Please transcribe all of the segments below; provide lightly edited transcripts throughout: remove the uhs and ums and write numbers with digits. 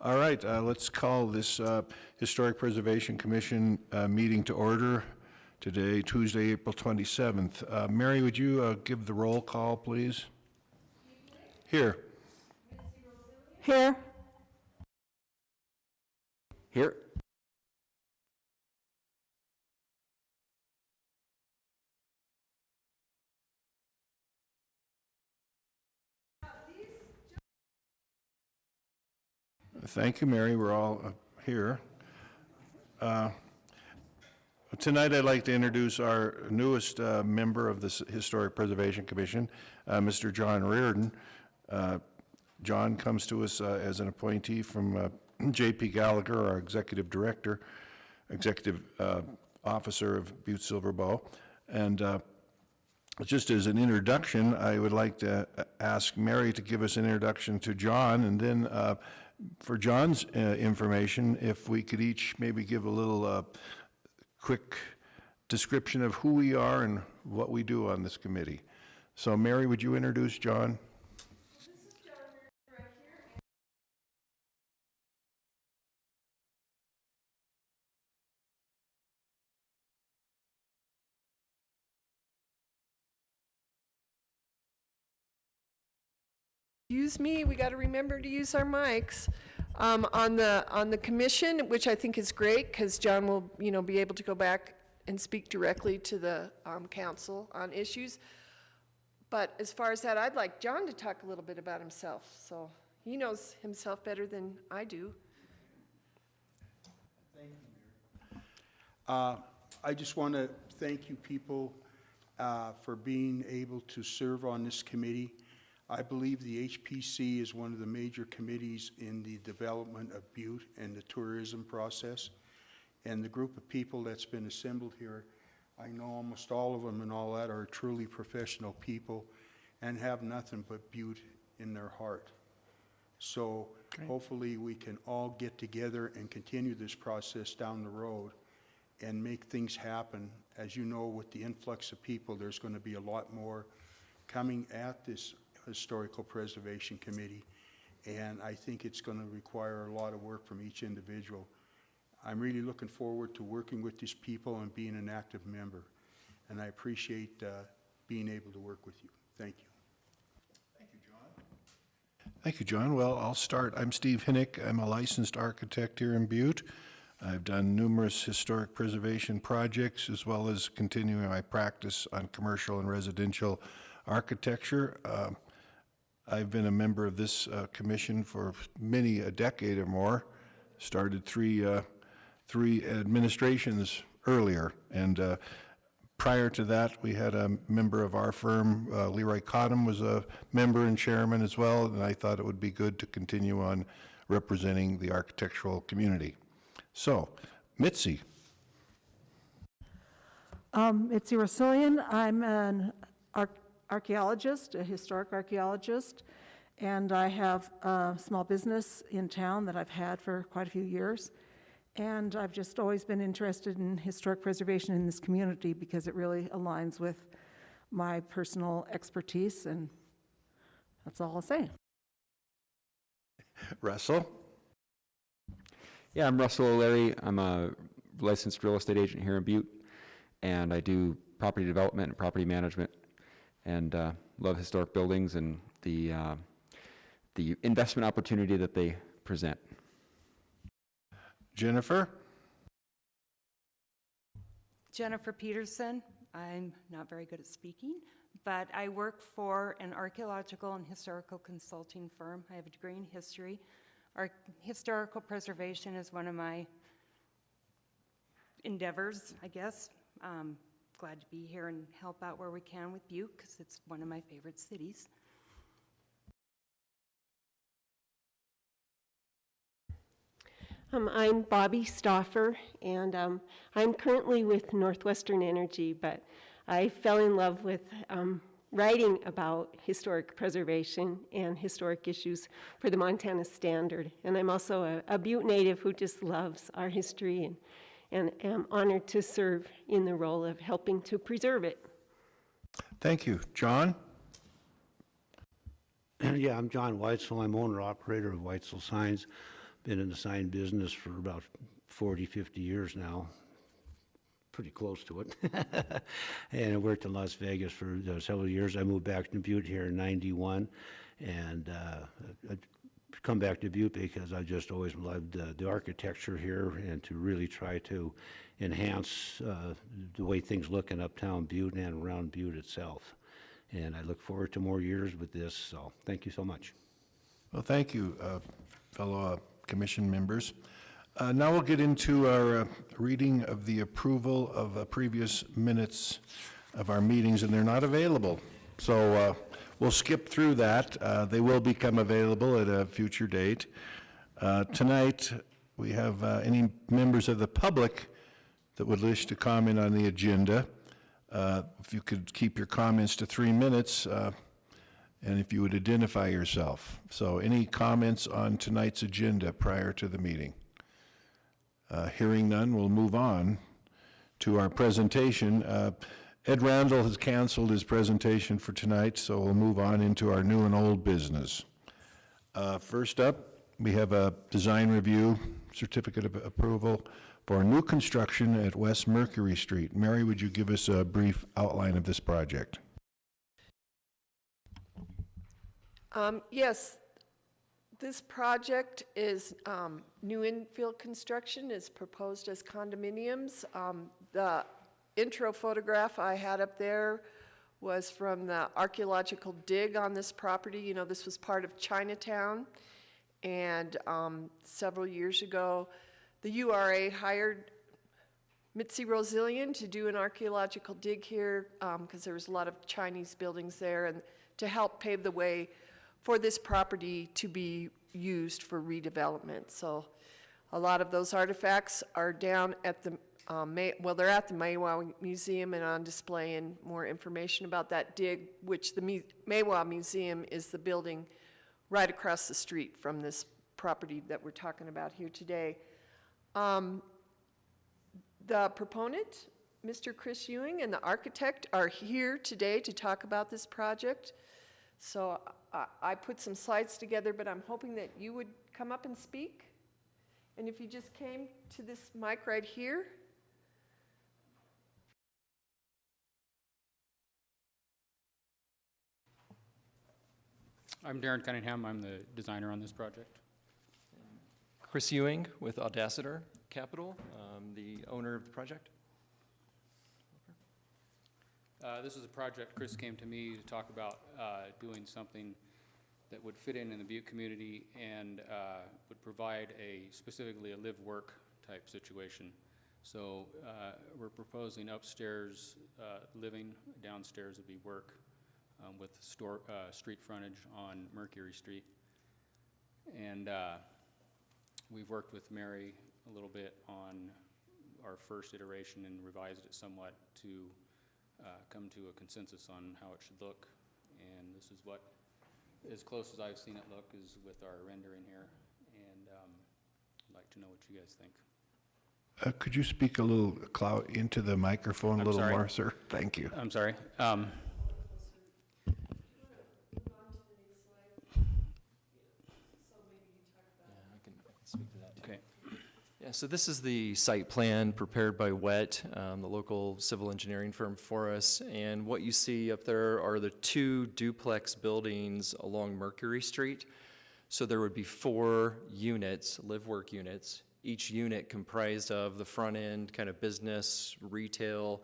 All right, let's call this Historic Preservation Commission meeting to order today, Tuesday, April 27th. Mary, would you give the roll call, please? Here. Here. Here. Thank you, Mary. We're all here. Tonight, I'd like to introduce our newest member of the Historic Preservation Commission, Mr. John Reardon. John comes to us as an appointee from J.P. Gallagher, our executive director, executive officer of Butte-Silver. And just as an introduction, I would like to ask Mary to give us an introduction to John, and then for John's information, if we could each maybe give a little quick description of who we are and what we do on this committee. So Mary, would you introduce John? This is John right here. Excuse me, we got to remember to use our mics. On the commission, which I think is great, because John will, be able to go back and speak directly to the council on issues. But as far as that, I'd like John to talk a little bit about himself. So he knows himself better than I do. Thank you, Mary. I just want to thank you people for being able to serve on this committee. I believe the HPC is one of the major committees in the development of Butte and the tourism process. And the group of people that's been assembled here, I know almost all of them and all that are truly professional people and have nothing but Butte in their heart. So hopefully we can all get together and continue this process down the road and make things happen. As you know, with the influx of people, there's going to be a lot more coming at this Historical Preservation Committee, and I think it's going to require a lot of work from each individual. I'm really looking forward to working with these people and being an active member, and I appreciate being able to work with you. Thank you. Thank you, John. Thank you, John. Well, I'll start. I'm Steve Hinnick. I'm a licensed architect here in Butte. I've done numerous historic preservation projects, as well as continuing my practice on commercial and residential architecture. I've been a member of this commission for a decade or more. Started three administrations earlier, and prior to that, we had a member of our firm, Leroy Cottam, was a member and chairman as well, and I thought it would be good to continue on representing the architectural community. So, Mitzi. Mitzi Rosillian. I'm an archaeologist, a historic archaeologist, and I have a small business in town that I've had for quite a few years. And I've just always been interested in historic preservation in this community because it really aligns with my personal expertise, and that's all I'll say. Russell? Yeah, I'm Russell O'Leary. I'm a licensed real estate agent here in Butte, and I do property development and property management, and love historic buildings and the investment opportunity that they present. Jennifer? Jennifer Peterson. I'm not very good at speaking, but I work for an archaeological and historical consulting firm. I have a degree in history. Our historical preservation is one of my endeavors, I guess. Glad to be here and help out where we can with Butte, because it's one of my favorite cities. I'm Bobby Stauffer, and I'm currently with Northwestern Energy, but I fell in love with writing about historic preservation and historic issues for the Montana Standard. And I'm also a Butte native who just loves our history and am honored to serve in the role of helping to preserve it. Thank you. John? Yeah, I'm John Weitzel. I'm owner-operator of Weitzel Signs. been in the sign business for about 40, 50 years now. Pretty close to it. And I worked in Las Vegas for several years. I moved back to Butte here in '91, and I come back to Butte because I just always loved the architecture here and to really try to enhance the way things look in uptown Butte and around Butte itself. And I look forward to more years with this, so thank you so much. Well, thank you, fellow commission members. Now we'll get into our reading of the approval of previous minutes of our meetings, and they're not available. So we'll skip through that. They will become available at a future date. Tonight, we have any members of the public that would wish to comment on the agenda. If you could keep your comments to 3 minutes, and if you would identify yourself. So any comments on tonight's agenda prior to the meeting? Hearing none, we'll move on to our presentation. Ed Randall has canceled his presentation for tonight, so we'll move on into our new and old business. First up, we have a design review certificate of approval for new construction at West Mercury Street. Mary, would you give us a brief outline of this project? Yes, this project is new infill construction, is proposed as condominiums. The intro photograph I had up there was from the archaeological dig on this property. You know, this was part of Chinatown, and several years ago, the URA hired Mitzi Rosillian to do an archaeological dig here because there was a lot of Chinese buildings there, and to help pave the way for this property to be used for redevelopment. So a lot of those artifacts are down at the, they're at the Maywa Museum and on display, and more information about that dig, which the Maywa Museum is the building right across the street from this property that we're talking about here today. The proponent, Mr. Chris Ewing, and the architect are here today to talk about this project. So I put some slides together, but I'm hoping that you would come up and speak. And if you just came to this mic right here. I'm Darren Cunningham. I'm the designer on this project. Chris Ewing with Audacitor Capital, the owner of the project. This is a project Chris came to me to talk about doing something that would fit in the Butte community and would provide specifically a live-work type situation. So we're proposing upstairs living, downstairs would be work with street frontage on Mercury Street. And we've worked with Mary a little bit on our first iteration and revised it somewhat to come to a consensus on how it should look. And this is what, as close as I've seen it look, is with our rendering here. And I'd like to know what you guys think. Could you speak a little into the microphone a little more, sir? Thank you. I'm sorry. Okay. Yeah, so this is the site plan prepared by WET, the local civil engineering firm for us. And what you see up there are the 2 duplex buildings along Mercury Street. So there would be 4 units, live-work units, each unit comprised of the front end kind of business, retail,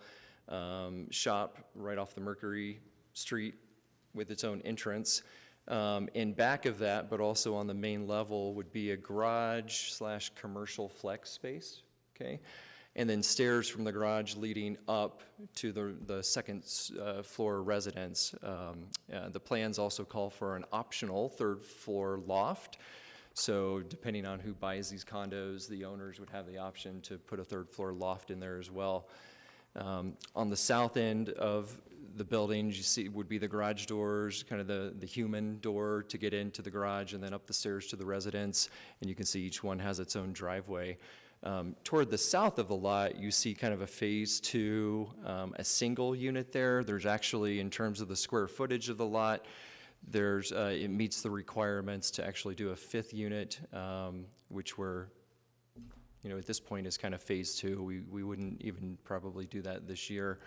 shop right off the Mercury Street with its own entrance. In back of that, but also on the main level, would be a garage/commercial flex space, okay? And then stairs from the garage leading up to the second floor residence. The plans also call for an optional 3rd floor loft. So depending on who buys these condos, the owners would have the option to put a 3rd floor loft in there as well. On the south end of the buildings, you see would be the garage doors, kind of the human door to get into the garage, and then up the stairs to the residence. And you can see each one has its own driveway. Toward the south of the lot, you see kind of a phase 2, a single unit there. There's actually, in terms of the square footage of the lot, There's, it meets the requirements to actually do a 5th unit, which we're, you know, at this point is kind of phase 2. We wouldn't even probably do that this year.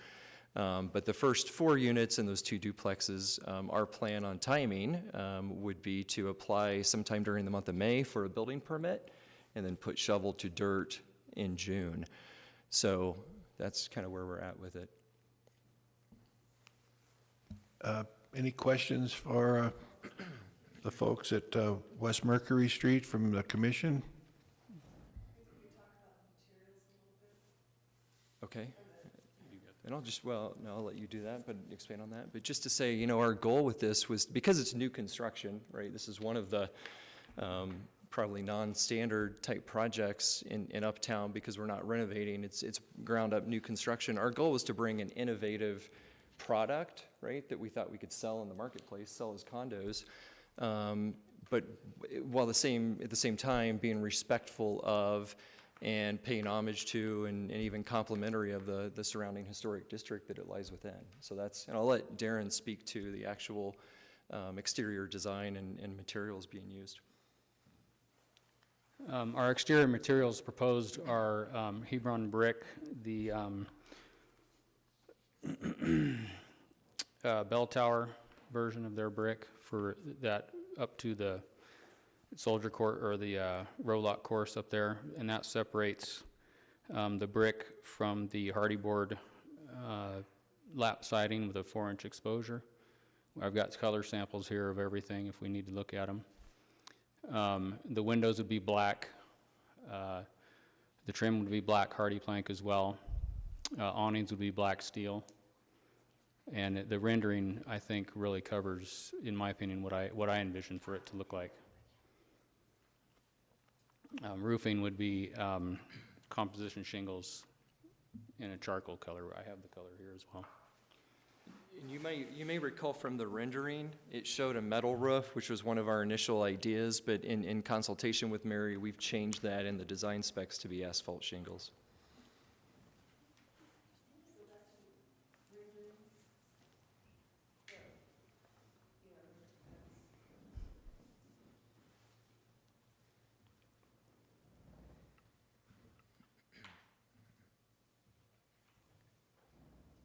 But the first 4 units and those 2 duplexes, our plan on timing would be to apply sometime during the month of May for a building permit and then put shovel to dirt in June. So that's kind of where we're at with it. Any questions for the folks at West Mercury Street from the commission? Okay. And I'll just, well, no, I'll let you do that, but expand on that. But just to say, you know, our goal with this was, because it's new construction, right? This is one of the probably non-standard type projects in Uptown because we're not renovating. It's ground up new construction. Our goal was to bring an innovative product, right, that we thought we could sell in the marketplace, sell as condos, but while at the same time being respectful of and paying homage to and even complimentary of the surrounding historic district that it lies within. So that's, and I'll let Darren speak to the actual exterior design and materials being used. Our exterior materials proposed are Hebron brick, the bell tower version of their brick for that up to the soldier court or the rowlock course up there, and that separates the brick from the hardy board lap siding with a 4-inch exposure. I've got color samples here of everything if we need to look at them. The windows would be black. The trim would be black hardy plank as well. Awnings would be black steel. And the rendering, I think, really covers, in my opinion, what I envisioned for it to look like. Roofing would be composition shingles in a charcoal color. I have the color here as well. And you may recall from the rendering, it showed a metal roof, which was one of our initial ideas, but in consultation with Mary, we've changed that in the design specs to be asphalt shingles.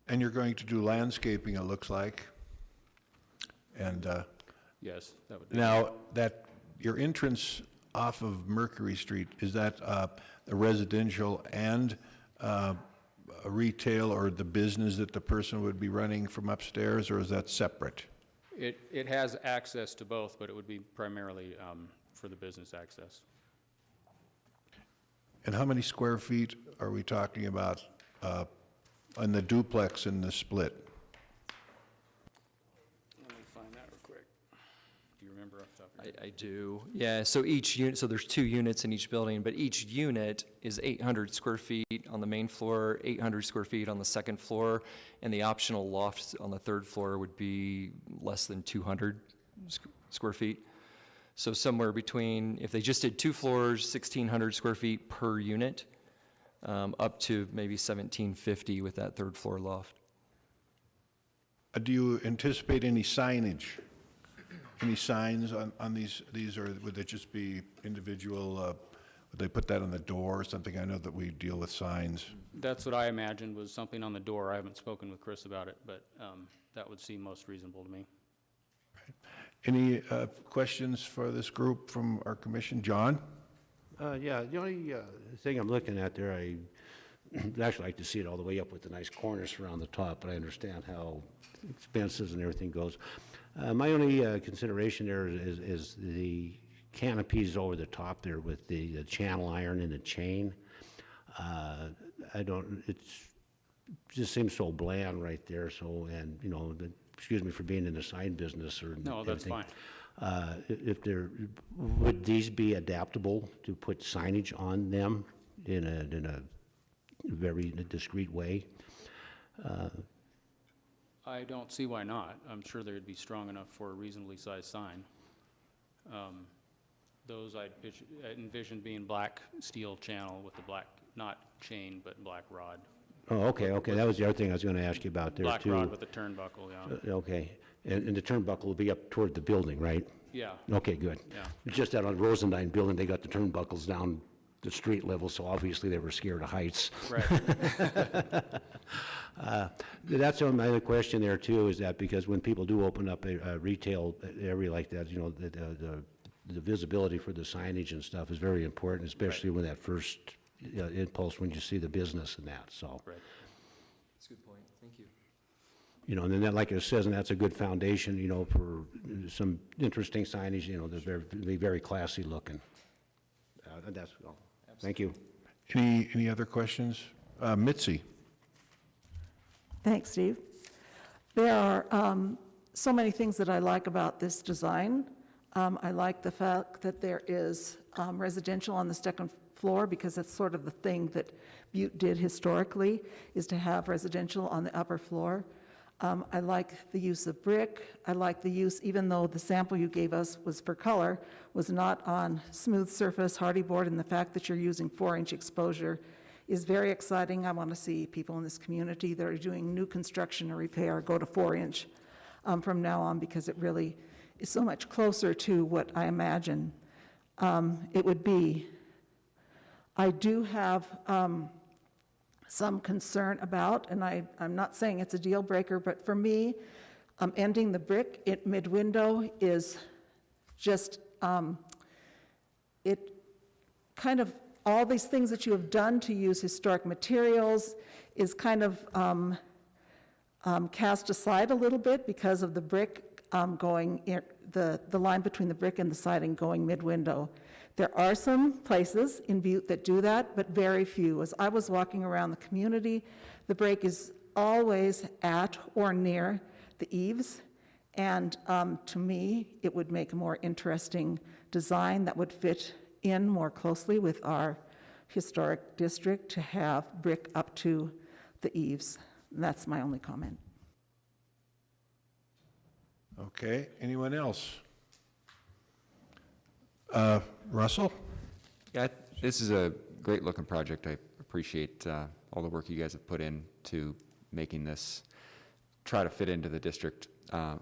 And you're going to do landscaping, it looks like. And Yes, that would be. now, that, your entrance off of Mercury Street, is that a residential and a retail or the business that the person would be running from upstairs, or is that separate? It has access to both, but it would be primarily for the business access. And how many square feet are we talking about on the duplex and the split? Let me find that real quick. Do you remember off the top of your head? I do. Yeah, so each unit, so there's 2 units in each building, but each unit is 800 square feet on the main floor, 800 square feet on the second floor, and the optional loft on the 3rd floor would be less than 200 square feet. So somewhere between, if they just did 2 floors, 1,600 square feet per unit, up to maybe 1,750 with that 3rd floor loft. Do you anticipate any signage? Any signs on these, or would they just be individual, would they put that on the door or something? I know that we deal with signs. That's what I imagined was something on the door. I haven't spoken with Chris about it, but that would seem most reasonable to me. Any questions for this group from our commission? John? Yeah, the only thing I'm looking at there, I actually like to see it all the way up with the nice cornice around the top, but I understand how expenses and everything goes. My only consideration there is the canopies over the top there with the channel iron and the chain. It just seems so bland right there, so, and, you know, excuse me for being in the sign business or No, that's everything. fine. If there, would these be adaptable to put signage on them in a very discreet way? I don't see why not. I'm sure they'd be strong enough for a reasonably sized sign. Those I envisioned being black steel channel with the black, not chain, but black rod Oh, okay, that was the other thing I was gonna ask you about there, Black too. rod with a turnbuckle, yeah. Okay, and the turnbuckle will be up toward the building, right? Yeah, Okay, good. Yeah. It's just that on Rosendine building, they got the turnbuckles down the street level, so obviously they were scared of heights. right. That's my other question there too, is that because when people do open up a retail area like that, you know, the visibility for the signage and stuff is very important, especially when that first impulse when you see the business and that, so. Right. That's a good point, thank you. You know, and then that, like it says, and that's a good foundation, you know, for some interesting signage, you know, they're be very classy looking. That's all. Thank you. Any other questions? Mitzi? Thanks, Steve. There are so many things that I like about this design. I like the fact that there is residential on the second floor, because that's sort of the thing that Butte did historically, is to have residential on the upper floor. I like the use of brick. I like the use, even though the sample you gave us was for color, was not on smooth surface hardy board, and the fact that you're using 4-inch exposure is very exciting. I want to see people in this community that are doing new construction or repair go to 4-inch from now on, because it really is so much closer to what I imagine it would be. I do have some concern about, and I'm not saying it's a deal breaker, but for me, ending the brick at mid-window is just, it kind of, all these things that you have done to use historic materials is kind of cast aside a little bit because of the brick going, the line between the brick and the siding going mid-window. There are some places in Butte that do that, but very few. As I was walking around the community, the brick is always at or near the eaves, and to me, it would make a more interesting design that would fit in more closely with our historic district to have brick up to the eaves. That's my only comment. Okay, anyone else? Russell? Yeah, this is a great looking project. I appreciate all the work you guys have put into making this try to fit into the district. The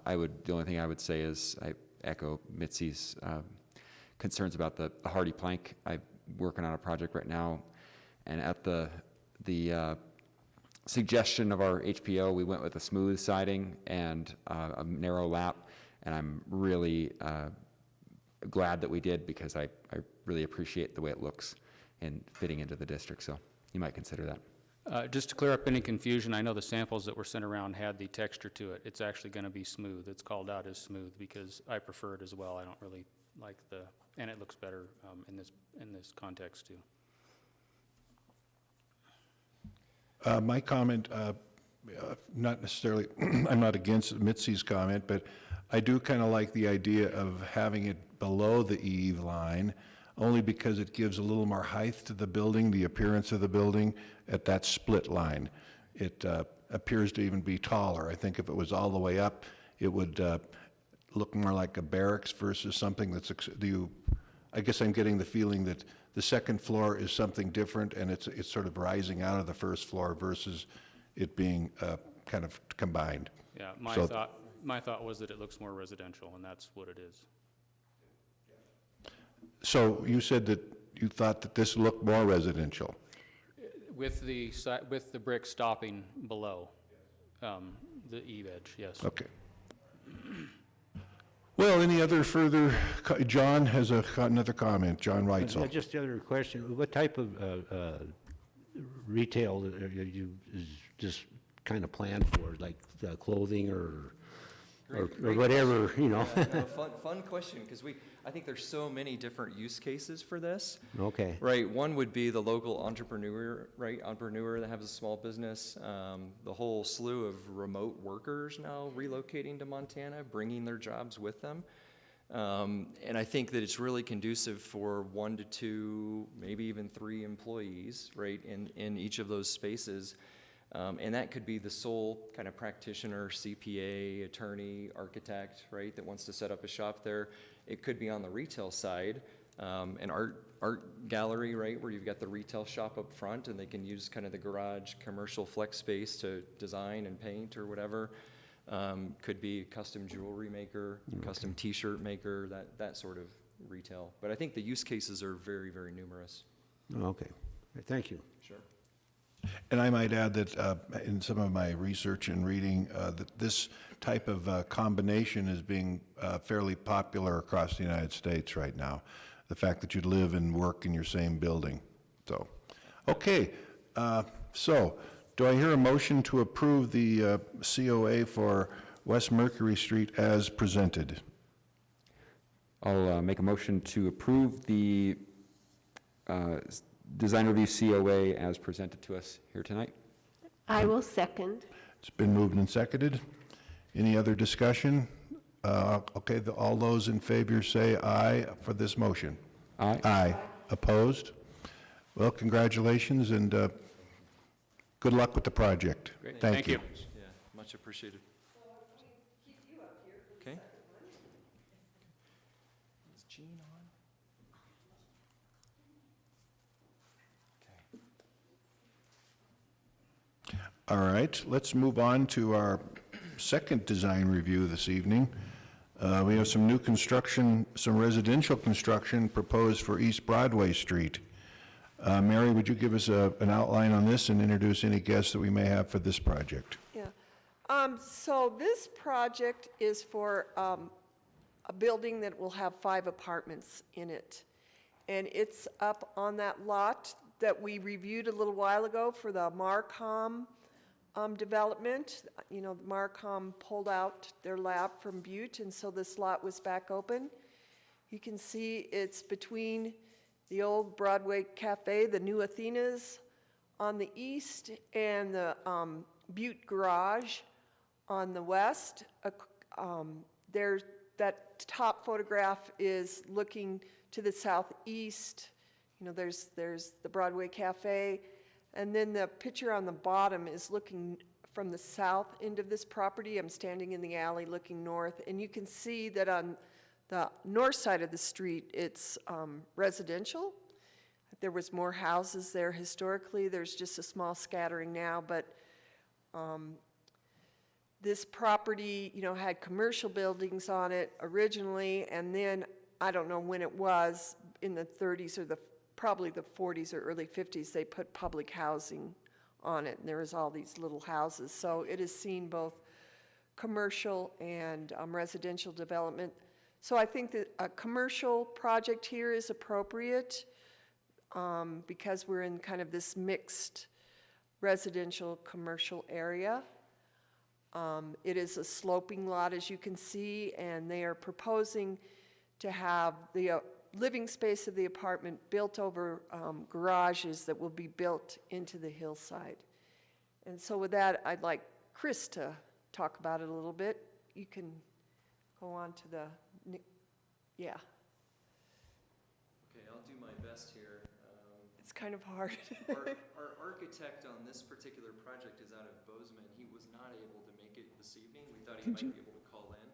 only thing I would say is I echo Mitzi's concerns about the hardy plank. I'm working on a project right now, and at the suggestion of our HPO, we went with a smooth siding and a narrow lap, and I'm really glad that we did, because I really appreciate the way it looks and fitting into the district, so you might consider that. Just to clear up any confusion, I know the samples that were sent around had the texture to it. It's actually going to be smooth. It's called out as smooth because I prefer it as well. I don't really like and it looks better in this context too. My comment, not necessarily, I'm not against Mitzi's comment, but I do kind of like the idea of having it below the eave line, only because it gives a little more height to the building, the appearance of the building at that split line. It appears to even be taller. I think if it was all the way up, it would look more like a barracks versus something that's, I guess I'm getting the feeling that the second floor is something different, and it's sort of rising out of the first floor versus it being kind of combined. Yeah, my thought was that it looks more residential, and that's what it is. So you said that you thought that this looked more residential? With the brick stopping below the eave edge, yes. Okay. Well, any other further, John has another comment, John Reitzel. Just the other question, what type of retail is this kind of planned for, like clothing or whatever, you know? Yeah, no, fun question, because I think there's so many different use cases for this. Okay. Right, one would be the local entrepreneur, right, entrepreneur that has a small business. The whole slew of remote workers now relocating to Montana, bringing their jobs with them. And I think that it's really conducive for 1 to 2, maybe even 3 employees, right, in each of those spaces. And that could be the sole kind of practitioner, CPA, attorney, architect, right, that wants to set up a shop there. It could be on the retail side, an art art gallery, right, where you've got the retail shop up front, and they can use kind of the garage commercial flex space to design and paint or whatever. Could be a custom jewelry maker, custom T-shirt maker, that sort of retail. But I think the use cases are very, very numerous. Okay, thank you. Sure. And I might add that in some of my research and reading, that this type of combination is being fairly popular across the United States right now. The fact that you live and work in your same building. So, okay, so do I hear a motion to approve the COA for West Mercury Street as presented? I'll make a motion to approve the design review COA as presented to us here tonight. I will second. It's been moved and seconded. Any other discussion? Okay, all those in favor say aye for this motion. Aye. Aye. Opposed? Well, congratulations and good luck with the project. Great. Thank you. Yeah, much appreciated. Okay. Is Jean on? Okay. All right, let's move on to our second design review this evening. We have some new construction, some residential construction proposed for East Broadway Street. Mary, would you give us an outline on this and introduce any guests that we may have for this project? Yeah. So this project is for a building that will have 5 apartments in it. And it's up on that lot that we reviewed a little while ago for the Marcom development. You know, Marcom pulled out their lab from Butte, and so this lot was back open. You can see it's between the old Broadway Cafe, the new Athena's on the east, and the Butte Garage on the west. There's that top photograph is looking to the southeast. You know, there's the Broadway Cafe, and then the picture on the bottom is looking from the south end of this property. I'm standing in the alley looking north, and you can see that on the north side of the street, it's residential. There was more houses there historically. There's just a small scattering now, but this property, you know, had commercial buildings on it originally, and then I don't know when it was, in the 30s or probably the 40s or early 50s, they put public housing on it, and there was all these little houses. So it has seen both commercial and residential development. So I think that a commercial project here is appropriate because we're in kind of this mixed residential commercial area. It is a sloping lot, as you can see, and they are proposing to have the living space of the apartment built over garages that will be built into the hillside. And so with that, I'd like Chris to talk about it a little bit. You can go on to the, yeah. Okay, I'll do my best here. It's kind of hard. Our architect on this particular project is out of Bozeman. He was not able to make it this evening. We thought he might be able to call in.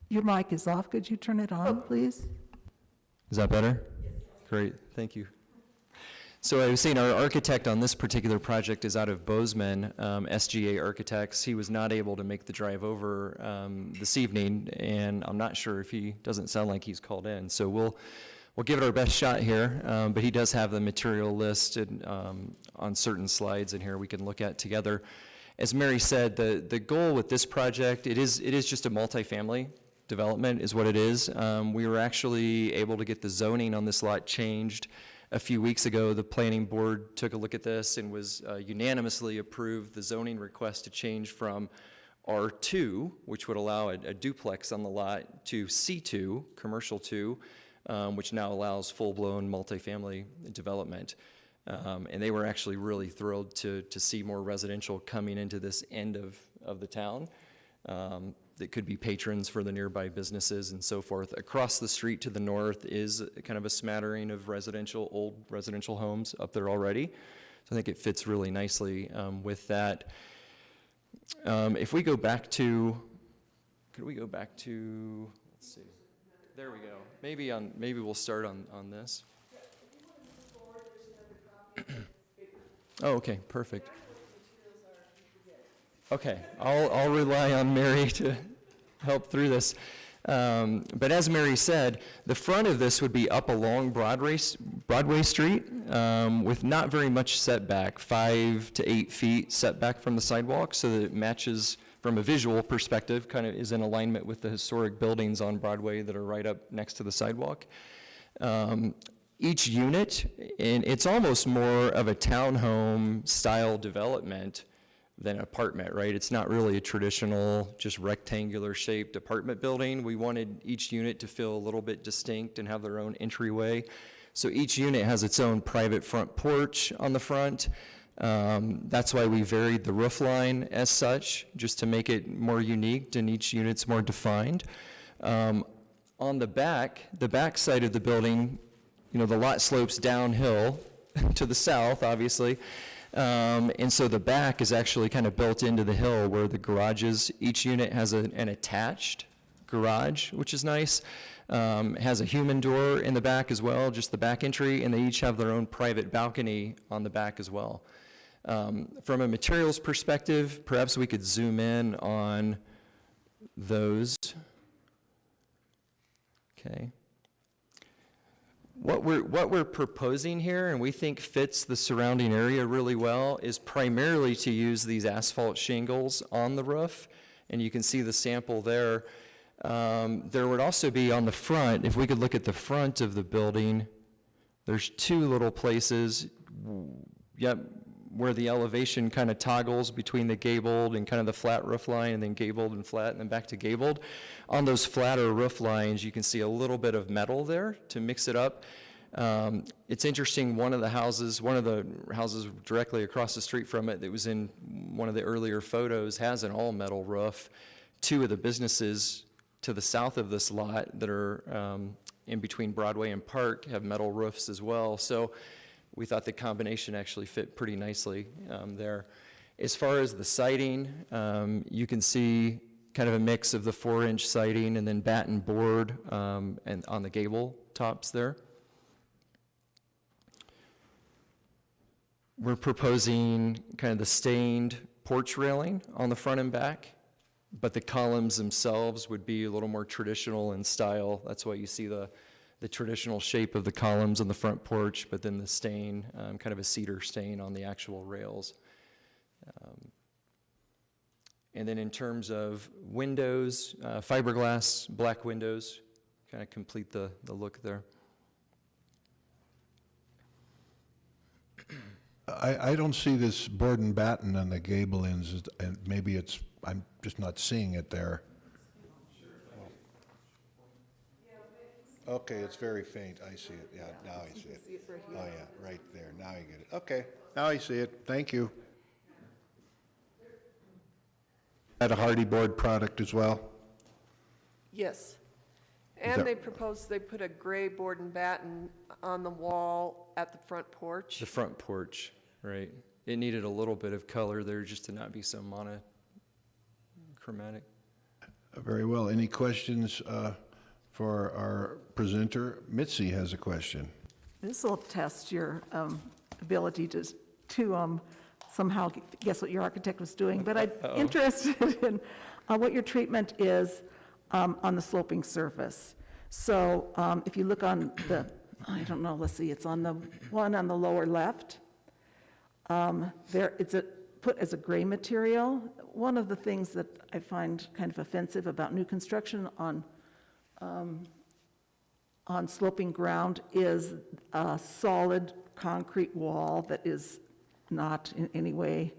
Your mic is off. Could you turn it on, please? Is that better? Yes. Great, thank you. So I was saying our architect on this particular project is out of Bozeman, SGA Architects. He was not able to make the drive over this evening, and I'm not sure if he doesn't sound like he's called in. So we'll give it our best shot here, but he does have the material listed on certain slides in here we can look at together. As Mary said, the goal with this project, it is just a multifamily development is what it is. We were actually able to get the zoning on this lot changed a few weeks ago. The planning board took a look at this and was unanimously approved the zoning request to change from R2, which would allow a duplex on the lot, to C2, commercial 2, which now allows full-blown multifamily development. And they were actually really thrilled to see more residential coming into this end of the town. That could be patrons for the nearby businesses and so forth. Across the street to the north is kind of a smattering of old residential homes up there already. So I think it fits really nicely with that. If we go back to, could we go back to, let's see, there we go. Maybe we'll start on this. Oh, okay, perfect. Okay, I'll rely on Mary to help through this. But as Mary said, the front of this would be up along Broadway Street with not very much setback, 5 to 8 feet setback from the sidewalk, so that it matches from a visual perspective, kind of is in alignment with the historic buildings on Broadway that are right up next to the sidewalk. Each unit, and it's almost more of a townhome style development than an apartment, right? It's not really a traditional, just rectangular shaped apartment building. We wanted each unit to feel a little bit distinct and have their own entryway. So each unit has its own private front porch on the front. That's why we varied the roof line as such, just to make it more unique and each unit's more defined. On the back side of the building, you know, the lot slopes downhill to the south, obviously. And so the back is actually kind of built into the hill where the garages, each unit has an attached garage, which is nice. Has a human door in the back as well, just the back entry, and they each have their own private balcony on the back as well. From a materials perspective, perhaps we could zoom in on those. Okay. What we're proposing here, and we think fits the surrounding area really well, is primarily to use these asphalt shingles on the roof, and you can see the sample there. There would also be on the front, if we could look at the front of the building, there's two little places, where the elevation kind of toggles between the gabled and kind of the flat roof line, and then gabled and flat, and then back to gabled. On those flatter roof lines, you can see a little bit of metal there to mix it up. It's interesting, one of the houses directly across the street from it that was in one of the earlier photos has an all-metal roof. Two of the businesses to the south of this lot that are in between Broadway and Park have metal roofs as well. So we thought the combination actually fit pretty nicely there. As far as the siding, you can see kind of a mix of the 4-inch siding and then batten board and on the gable tops there. We're proposing kind of the stained porch railing on the front and back, but the columns themselves would be a little more traditional in style. That's why you see the traditional shape of the columns on the front porch, but then the stain, kind of a cedar stain on the actual rails. And then in terms of windows, fiberglass, black windows, kind of complete the look there. I don't see this board and batten on the gable ends, and maybe I'm just not seeing it there. Okay, it's very faint. I see it. Yeah, now I see it. Oh, yeah, right there. Now I get it. Okay, now I see it. Thank you. That a Hardy board product as well? Yes. that- And they proposed they put a gray board and batten on the wall at the front porch. The front porch, right. It needed a little bit of color there just to not be so monochromatic. Very well. Any questions for our presenter? Mitzi has a question. This will test your ability to somehow guess what your architect was doing, but I'm interested in what your treatment is on the sloping surface. So if you look on the, I don't know, let's see, it's on the one on the lower left. It's put as a gray material. One of the things that I find kind of offensive about new construction on sloping ground is a solid concrete wall that is not in any way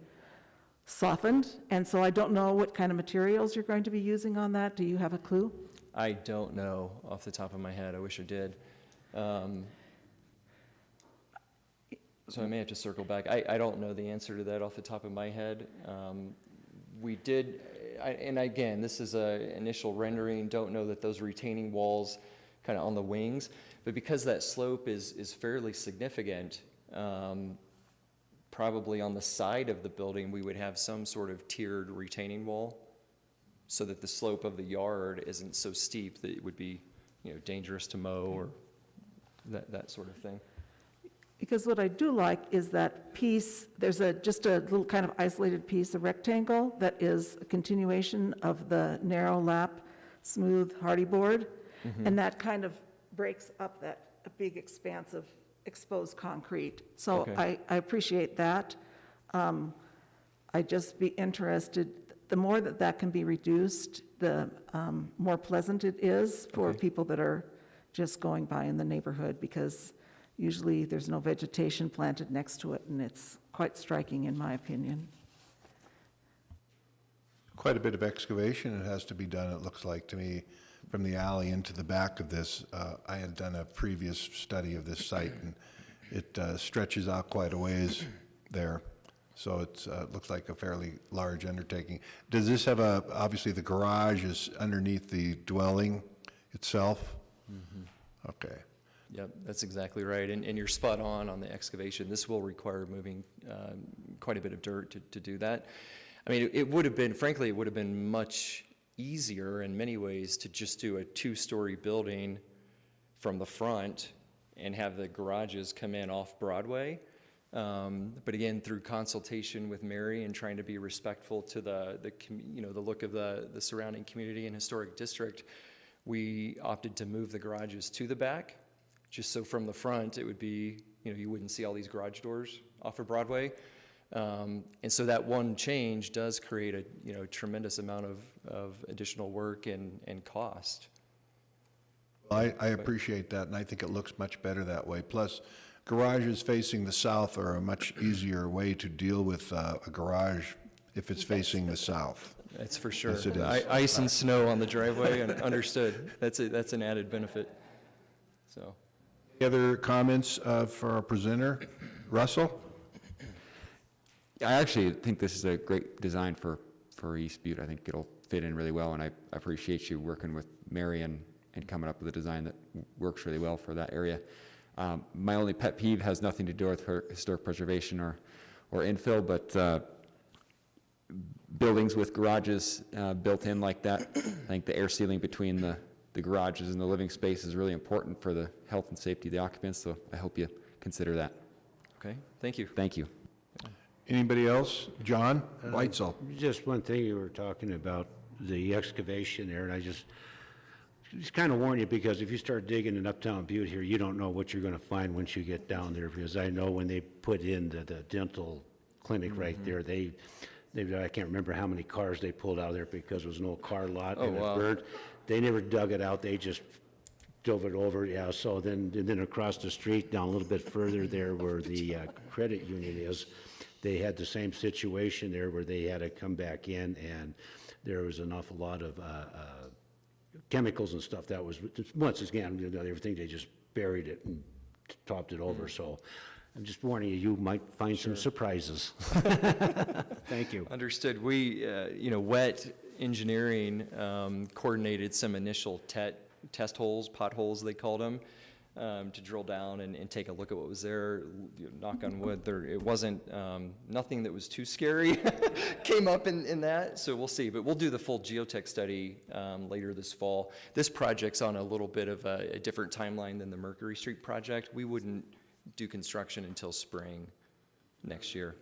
softened. And so I don't know what kind of materials you're going to be using on that. Do you have a clue? I don't know off the top of my head. I wish I did. So I may have to circle back. I don't know the answer to that off the top of my head. We did, and again, this is an initial rendering, don't know that those retaining walls kind of on the wings, but because that slope is fairly significant, probably on the side of the building, we would have some sort of tiered retaining wall so that the slope of the yard isn't so steep that it would be, dangerous to mow or that sort of thing. Because what I do like is that piece, there's just a little kind of isolated piece, a rectangle, that is a continuation of the narrow lap, smooth hardy board, and that kind of breaks up that a big expanse of exposed concrete. So Okay. I appreciate that. I'd just be interested, the more that that can be reduced, the more pleasant it is for Okay. people that are just going by in the neighborhood, because usually there's no vegetation planted next to it, and it's quite striking, in my opinion. Quite a bit of excavation it has to be done, it looks like to me, from the alley into the back of this. I had done a previous study of this site, and it stretches out quite a ways there. So it looks like a fairly large undertaking. Does this have obviously the garage is underneath the dwelling itself? Okay. Yep, that's exactly right. And you're spot on the excavation. This will require moving quite a bit of dirt to do that. I mean, it would have been, frankly, it would have been much easier in many ways to just do a 2-story building from the front and have the garages come in off Broadway. But again, through consultation with Mary and trying to be respectful to the look of the surrounding community and historic district, we opted to move the garages to the back, just so from the front it would be, you wouldn't see all these garage doors off of Broadway. And so that one change does create a tremendous amount of additional work and cost. Well, I appreciate that, and I think it looks much better that way. Plus, garages facing the south are a much easier way to deal with a garage if it's facing the south. That's for sure. Yes, it is. Ice and snow on the driveway, and understood. That's an added benefit. So, Any other comments for our presenter? Russell? I actually think this is a great design for East Butte. I think it'll fit in really well, and I appreciate you working with Mary and coming up with a design that works really well for that area. My only pet peeve has nothing to do with historic preservation or infill, but buildings with garages built in like that, I think the air sealing between the garages and the living space is really important for the health and safety of the occupants, so I hope you consider that. okay, thank you. Thank you. Anybody else? John Weitzel? Just one thing, you were talking about the excavation there, and I just kind of warn you, because if you start digging in Uptown Butte here, you don't know what you're going to find once you get down there, because I know when they put in the dental clinic right there, they I can't remember how many cars they pulled out of there because it was an old car lot and it wow. burned. They never dug it out, they just dove it over, yeah, so then across the street, down a little bit further there where the credit union is, they had the same situation there where they had to come back in, and there was an awful lot of chemicals and stuff that was, once again, everything, they just buried it and topped it over, so I'm just warning you, you might find some surprises. Thank you. Understood. We, WET Engineering coordinated some initial test holes, potholes they called them, to drill down and take a look at what was there. Knock on wood, it wasn't, nothing that was too scary came up in that, so we'll see. But we'll do the full geotech study later this fall. This project's on a little bit of a different timeline than the Mercury Street project. We wouldn't do construction until spring next year.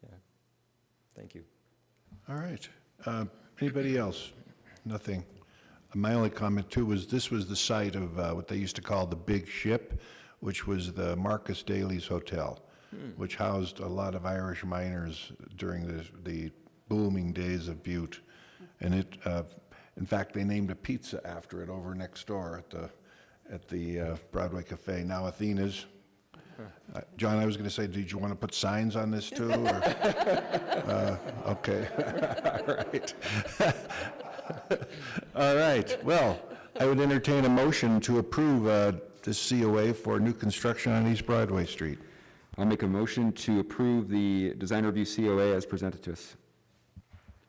Yeah. Thank you. All right. Anybody else? Nothing. My only comment, too, was this was the site of what they used to call the Big Ship, which was the Marcus Daly's Hotel, which housed a lot of Irish miners during the booming days of Butte. And it, in fact, they named a pizza after it over next door at the Broadway Cafe, now Athena's. John, I was going to say, did you want to put signs on this, too? Or? Okay. All right. All right, well, I would entertain a motion to approve this COA for new construction on East Broadway Street. I'll make a motion to approve the design review COA as presented to us.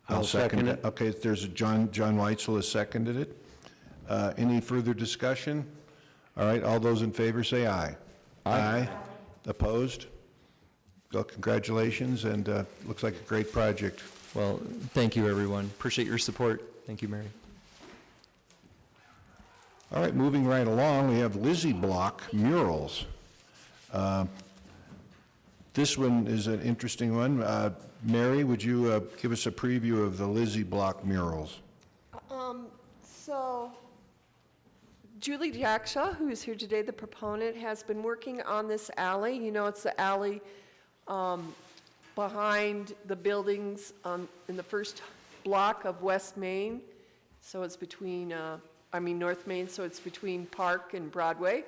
I'll second it. Okay, there's John Weitzel has seconded it. Any further discussion? All right, all those in favor say aye. Aye. Opposed? Well, congratulations, and looks like a great project. Well, thank you, everyone. Appreciate your support. Thank you, Mary. All right, moving right along, we have Lizzie Block Murals. This one is an interesting one. Mary, would you give us a preview of the Lizzie Block murals? So Julie Jackshaw, who is here today, the proponent, has been working on this alley. You know, it's the alley behind the buildings in the first block of West Main. So it's between, North Main, so it's between Park and Broadway.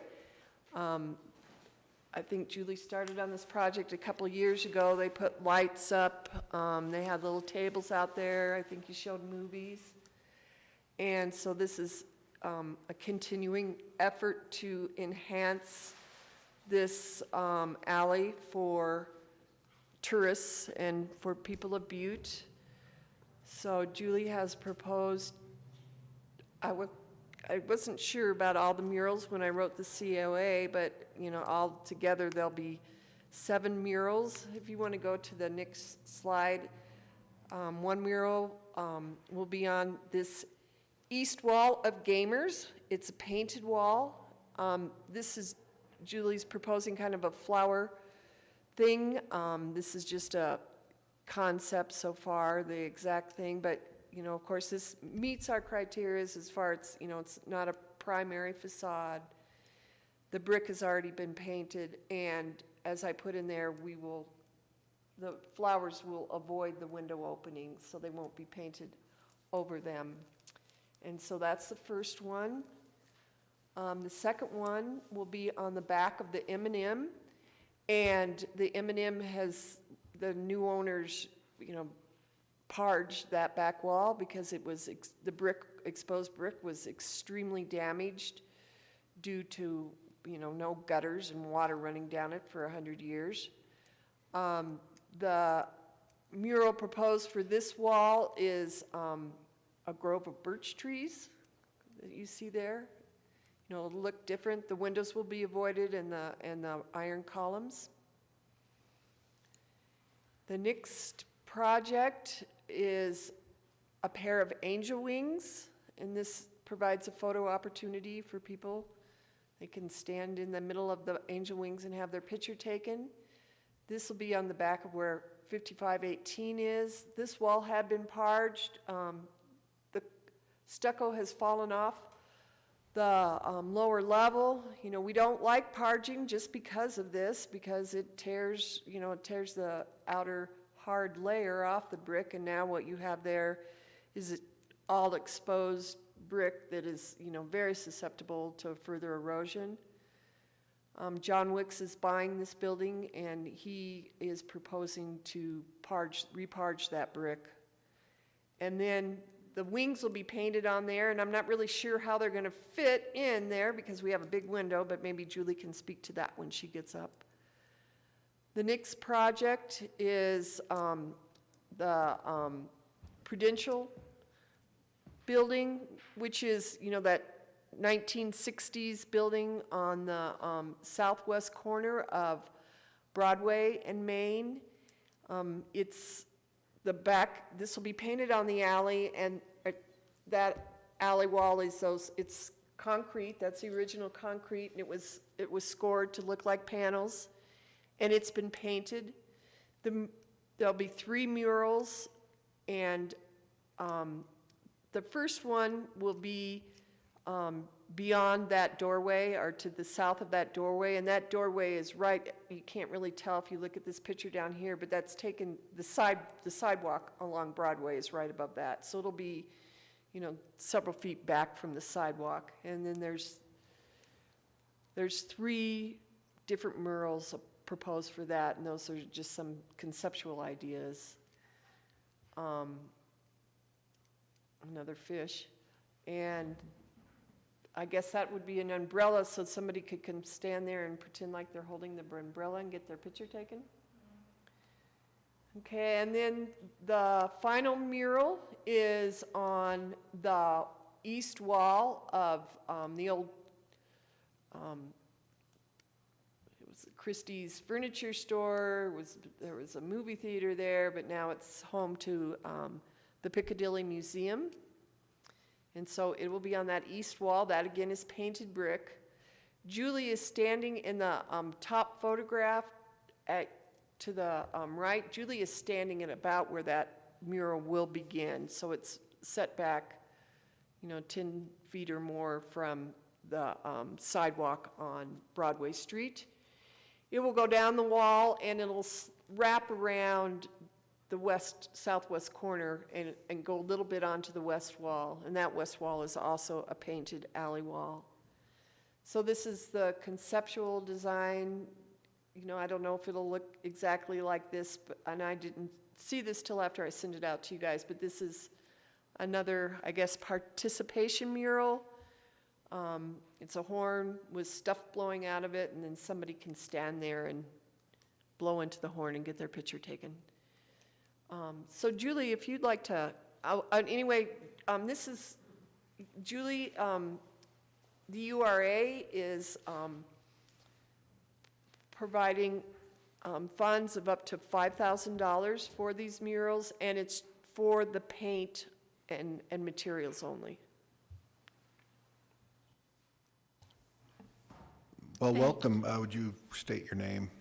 I think Julie started on this project a couple of years ago. They put lights up. They had little tables out there. I think you showed movies. And so this is a continuing effort to enhance this alley for tourists and for people of Butte. So Julie has proposed, I wasn't sure about all the murals when I wrote the COA, but all together there'll be 7 murals. If you want to go to the next slide, one mural will be on this east wall of Gamers. It's a painted wall. This is Julie's proposing kind of a flower thing. This is just a concept so far, the exact thing, but of course, this meets our criteria as far as, it's not a primary facade. The brick has already been painted, and as I put in there, the flowers will avoid the window openings, so they won't be painted over them. And so that's the first one. The second one will be on the back of the M&M, and the M&M has, the new owners, parged that back wall because it was, the exposed brick was extremely damaged due to, no gutters and water running down it for 100 years. The mural proposed for this wall is a grove of birch trees that you see there. It'll look different. The windows will be avoided and the iron columns. The next project is a pair of angel wings, and this provides a photo opportunity for people. They can stand in the middle of the angel wings and have their picture taken. This will be on the back of where 2518 is. This wall had been parged. The stucco has fallen off the lower level. We don't like parging just because of this, because it tears, it tears the outer hard layer off the brick, and now what you have there is all exposed brick that is, very susceptible to further erosion. John Wicks is buying this building, and he is proposing to reparge that brick. And then the wings will be painted on there, and I'm not really sure how they're going to fit in there because we have a big window, but maybe Julie can speak to that when she gets up. The next project is the Prudential building, which is, that 1960s building on the southwest corner of Broadway and Main. It's the back, this will be painted on the alley, and that alley wall is it's concrete, that's the original concrete, and it was scored to look like panels. And it's been painted. There'll be 3 murals, and the first one will be beyond that doorway, or to the south of that doorway, and that doorway is right, you can't really tell if you look at this picture down here, but that's taken, the sidewalk along Broadway is right above that, so it'll be, several feet back from the sidewalk. And then there's 3 different murals proposed for that, and those are just some conceptual ideas. Another fish, and I guess that would be an umbrella, so somebody could stand there and pretend like they're holding the umbrella and get their picture taken. Okay, and then the final mural is on the east wall of the old Christie's Furniture Store. There was a movie theater there, but now it's home to the Piccadilly Museum. And so it will be on that east wall. That again is painted brick. Julie is standing in the top photograph to the right. Julie is standing at about where that mural will begin, so it's set back, 10 feet or more from the sidewalk on Broadway Street. It will go down the wall and it'll wrap around the southwest corner and go a little bit onto the west wall. And that west wall is also a painted alley wall. So this is the conceptual design. I don't know if it'll look exactly like this, and I didn't see this till after I sent it out to you guys, but this is another, I guess, participation mural. It's a horn with stuff blowing out of it, and then somebody can stand there and blow into the horn and get their picture taken. So Julie, if you'd like to, anyway, this is, Julie, the URA is providing funds of up to $5,000 for these murals, and it's for the paint and materials only. Well, welcome. Would you state your name?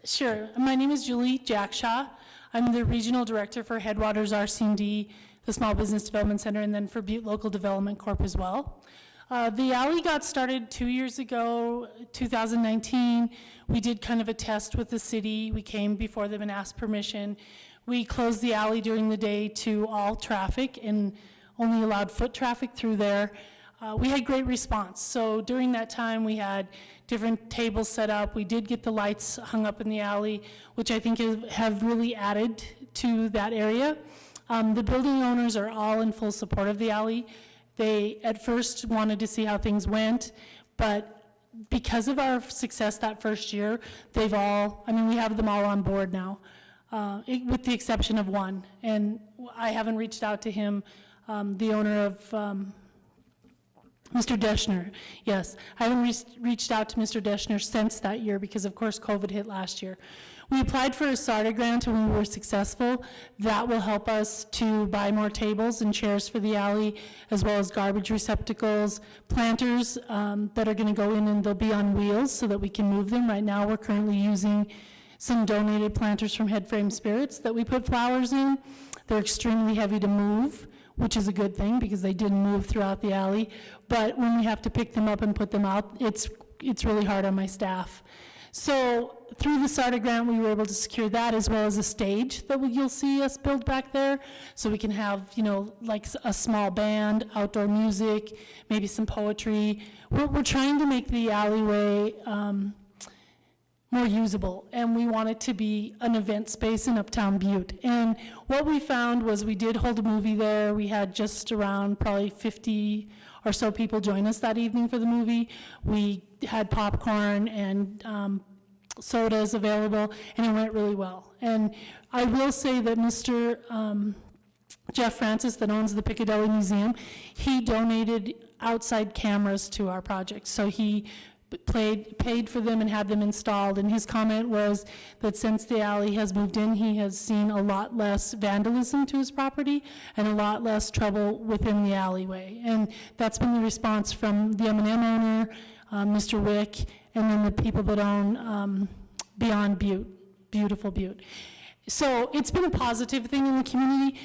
Sure. My name is Julie Jackshaw. I'm the Regional Director for Headwaters RC&D, the Small Business Development Center, and then for Butte Local Development Corp as well. The alley got started 2 years ago, 2019. We did kind of a test with the city. We came before them and asked permission. We closed the alley during the day to all traffic and only allowed foot traffic through there. We had great response. So during that time, we had different tables set up. We did get the lights hung up in the alley, which I think have really added to that area. The building owners are all in full support of the alley. They at first wanted to see how things went, but because of our success that first year, we have them all on board now, with the exception of one. And I haven't reached out to him, the owner of Mr. Deschner. Yes, I haven't reached out to Mr. Deschner since that year because, of course, COVID hit last year. We applied for a SARTA grant and we were successful. That will help us to buy more tables and chairs for the alley, as well as garbage receptacles, planters that are going to go in and they'll be on wheels so that we can move them. Right now, we're currently using some donated planters from Headframe Spirits that we put flowers in. They're extremely heavy to move, which is a good thing because they didn't move throughout the alley. But when we have to pick them up and put them out, it's really hard on my staff. So through the SARTA grant, we were able to secure that, as well as a stage that you'll see us build back there. So we can have, like a small band, outdoor music, maybe some poetry. We're trying to make the alleyway more usable, and we want it to be an event space in Uptown Butte. And what we found was we did hold a movie there. We had just around probably 50 or so people join us that evening for the movie. We had popcorn and sodas available, and it went really well. And I will say that Mr. Jeff Francis, that owns the Piccadilly Museum, he donated outside cameras to our project. So he paid for them and had them installed, and his comment was that since the alley has moved in, he has seen a lot less vandalism to his property and a lot less trouble within the alleyway. And that's been the response from the M&M owner, Mr. Wick, and then the people that own Beyond Butte, Beautiful Butte. So it's been a positive thing in the community.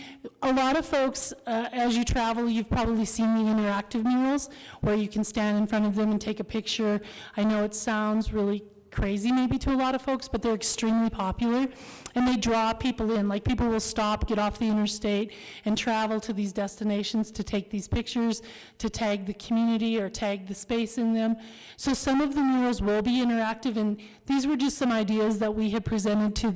A lot of folks, as you travel, you've probably seen the interactive murals where you can stand in front of them and take a picture. I know it sounds really crazy maybe to a lot of folks, but they're extremely popular and they draw people in. Like, people will stop, get off the interstate and travel to these destinations to take these pictures, to tag the community or tag the space in them. So some of the murals will be interactive, and these were just some ideas that we had presented to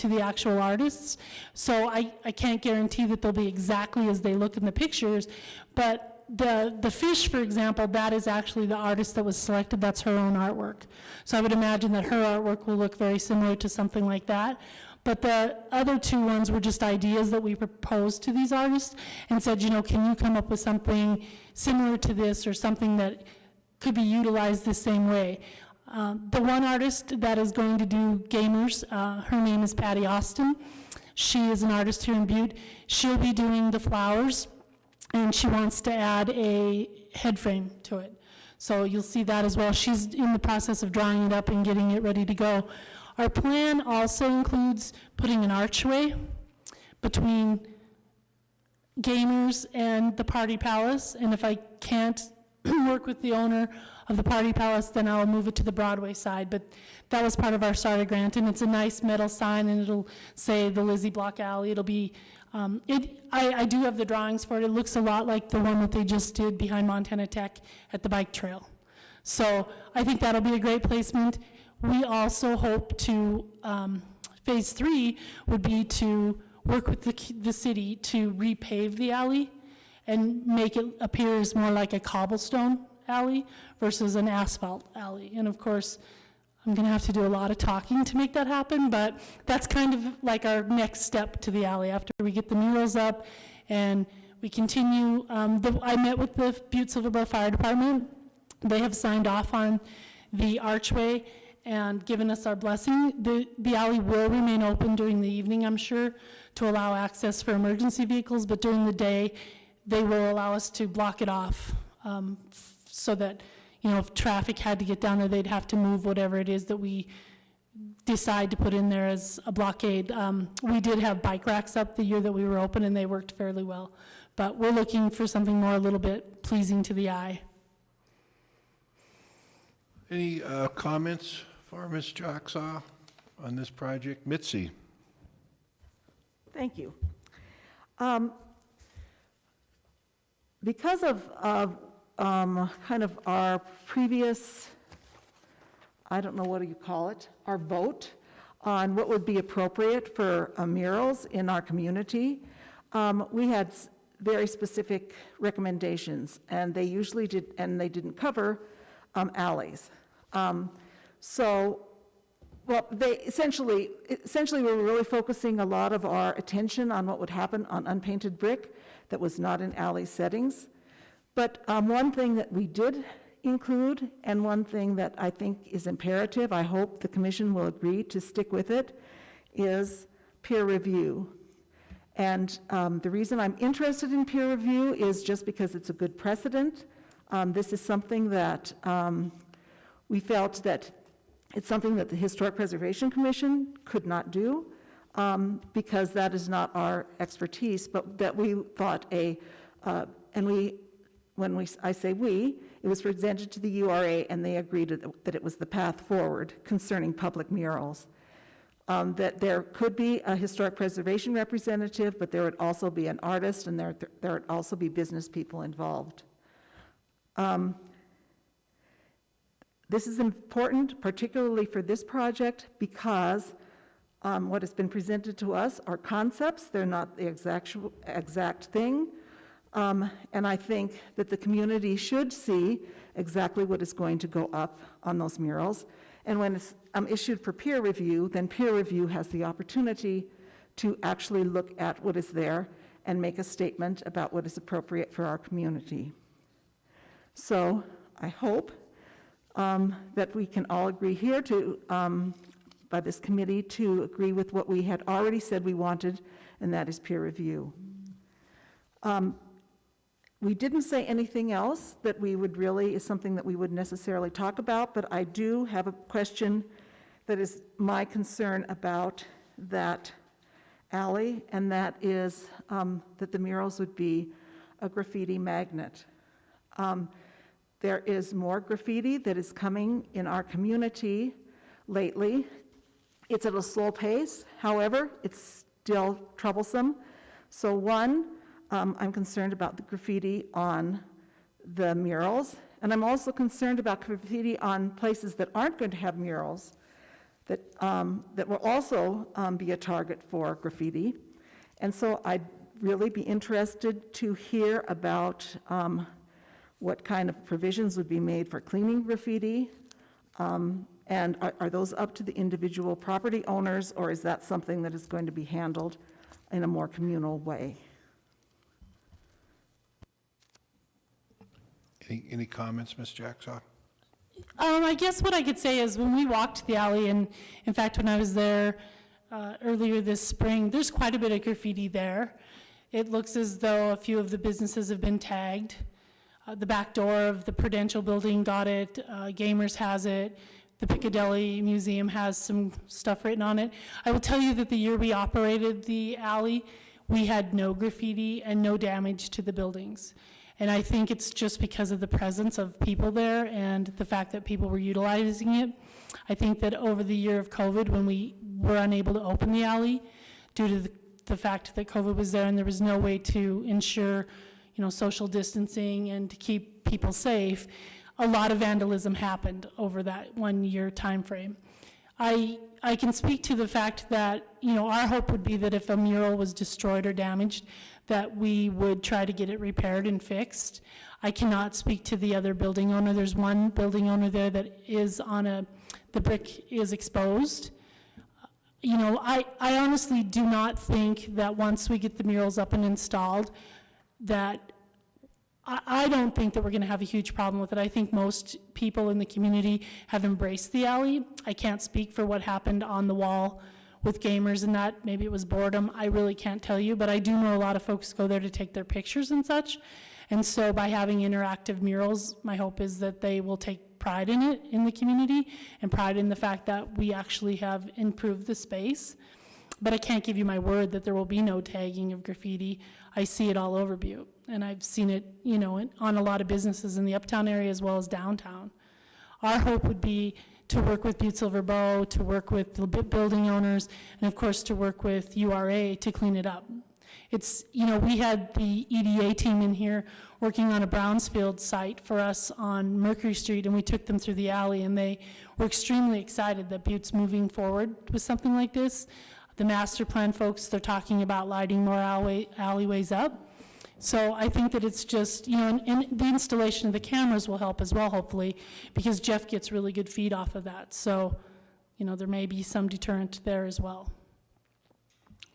the actual artists. So I can't guarantee that they'll be exactly as they look in the pictures, but the fish, for example, that is actually the artist that was selected. That's her own artwork. So I would imagine that her artwork will look very similar to something like that. But the other two ones were just ideas that we proposed to these artists and said, can you come up with something similar to this or something that could be utilized the same way? The one artist that is going to do gamers, her name is Patty Austin. She is an artist here in Butte. She'll be doing the flowers, and she wants to add a head frame to it. So you'll see that as well. She's in the process of drawing it up and getting it ready to go. Our plan also includes putting an archway between gamers and the Party Palace, and if I can't work with the owner of the Party Palace, then I'll move it to the Broadway side. But that was part of our starter grant, and it's a nice metal sign, and it'll say the Lizzie Block Alley. It'll be, I do have the drawings for it. It looks a lot like the one that they just did behind Montana Tech at the bike trail. So I think that'll be a great placement. We also hope to, phase 3 would be to work with the city to repave the alley and make it appear as more like a cobblestone alley versus an asphalt alley. And of course, I'm gonna have to do a lot of talking to make that happen, but that's kind of like our next step to the alley after we get the murals up and we continue. I met with the Butte-Silver Fire Department. They have signed off on the archway and given us our blessing. The alley will remain open during the evening, I'm sure, to allow access for emergency vehicles, but during the day, they will allow us to block it off so that, you know, if traffic had to get down there, they'd have to move whatever it is that we decide to put in there as a blockade. We did have bike racks up the year that we were open, and they worked fairly well. But we're looking for something more a little bit pleasing to the eye. Any comments for Ms. Jacksaw on this project? Mitzi? Thank you. Because of kind of our previous, I don't know what do you call it, our vote on what would be appropriate for murals in our community, we had very specific recommendations, and they usually did, and they didn't cover alleys. Well, they essentially we were really focusing a lot of our attention on what would happen on unpainted brick that was not in alley settings. But one thing that we did include, and one thing that I think is imperative, I hope the commission will agree to stick with it, is peer review. And the reason I'm interested in peer review is just because it's a good precedent. This is something that we felt that it's something that the Historic Preservation Commission could not do because that is not our expertise, but that we thought I say we, it was presented to the URA and they agreed that it was the path forward concerning public murals. That there could be a historic preservation representative, but there would also be an artist and there would also be business people involved. This is important, particularly for this project, because what has been presented to us are concepts. They're not the exact thing. And I think that the community should see exactly what is going to go up on those murals. And when it's issued for peer review, then peer review has the opportunity to actually look at what is there and make a statement about what is appropriate for our community. So I hope that we can all agree here to, by this committee, to agree with what we had already said we wanted, and that is peer review. We didn't say anything else that we would really, is something that we would necessarily talk about, but I do have a question that is my concern about that alley, and that is that the murals would be a graffiti magnet. There is more graffiti that is coming in our community lately. It's at a slow pace, however, it's still troublesome. So one, I'm concerned about the graffiti on the murals, and I'm also concerned about graffiti on places that aren't going to have murals that will also be a target for graffiti. And so I'd really be interested to hear about what kind of provisions would be made for cleaning graffiti, and are those up to the individual property owners, or is that something that is going to be handled in a more communal way? Any comments, Ms. Jacksaw? I guess what I could say is when we walked the alley, and in fact, when I was there earlier this spring, there's quite a bit of graffiti there. It looks as though a few of the businesses have been tagged. The back door of the Prudential building got it, Gamers has it, the Piccadilly Museum has some stuff written on it. I will tell you that the year we operated the alley, we had no graffiti and no damage to the buildings. And I think it's just because of the presence of people there and the fact that people were utilizing it. I think that over the year of COVID, when we were unable to open the alley due to the fact that COVID was there and there was no way to ensure, social distancing and to keep people safe, a lot of vandalism happened over that 1 year time frame. I can speak to the fact that, our hope would be that if a mural was destroyed or damaged, that we would try to get it repaired and fixed. I cannot speak to the other building owner. There's one building owner there that is the brick is exposed. I honestly do not think that once we get the murals up and installed, that I don't think that we're gonna have a huge problem with it. I think most people in the community have embraced the alley. I can't speak for what happened on the wall with gamers and that. Maybe it was boredom. I really can't tell you, but I do know a lot of folks go there to take their pictures and such. And so by having interactive murals, my hope is that they will take pride in it in the community and pride in the fact that we actually have improved the space. But I can't give you my word that there will be no tagging of graffiti. I see it all over Butte, and I've seen it, on a lot of businesses in the uptown area as well as downtown. Our hope would be to work with Butte-Silver Bow, to work with the building owners, and of course to work with URA to clean it up. It's, we had the EDA team in here working on a Brownsfield site for us on Mercury Street, and we took them through the alley, and they were extremely excited that Butte's moving forward with something like this. The master plan folks, they're talking about lighting more alleyways up. So I think that it's just, and the installation of the cameras will help as well, hopefully, because Jeff gets really good feed off of that. So, there may be some deterrent there as well.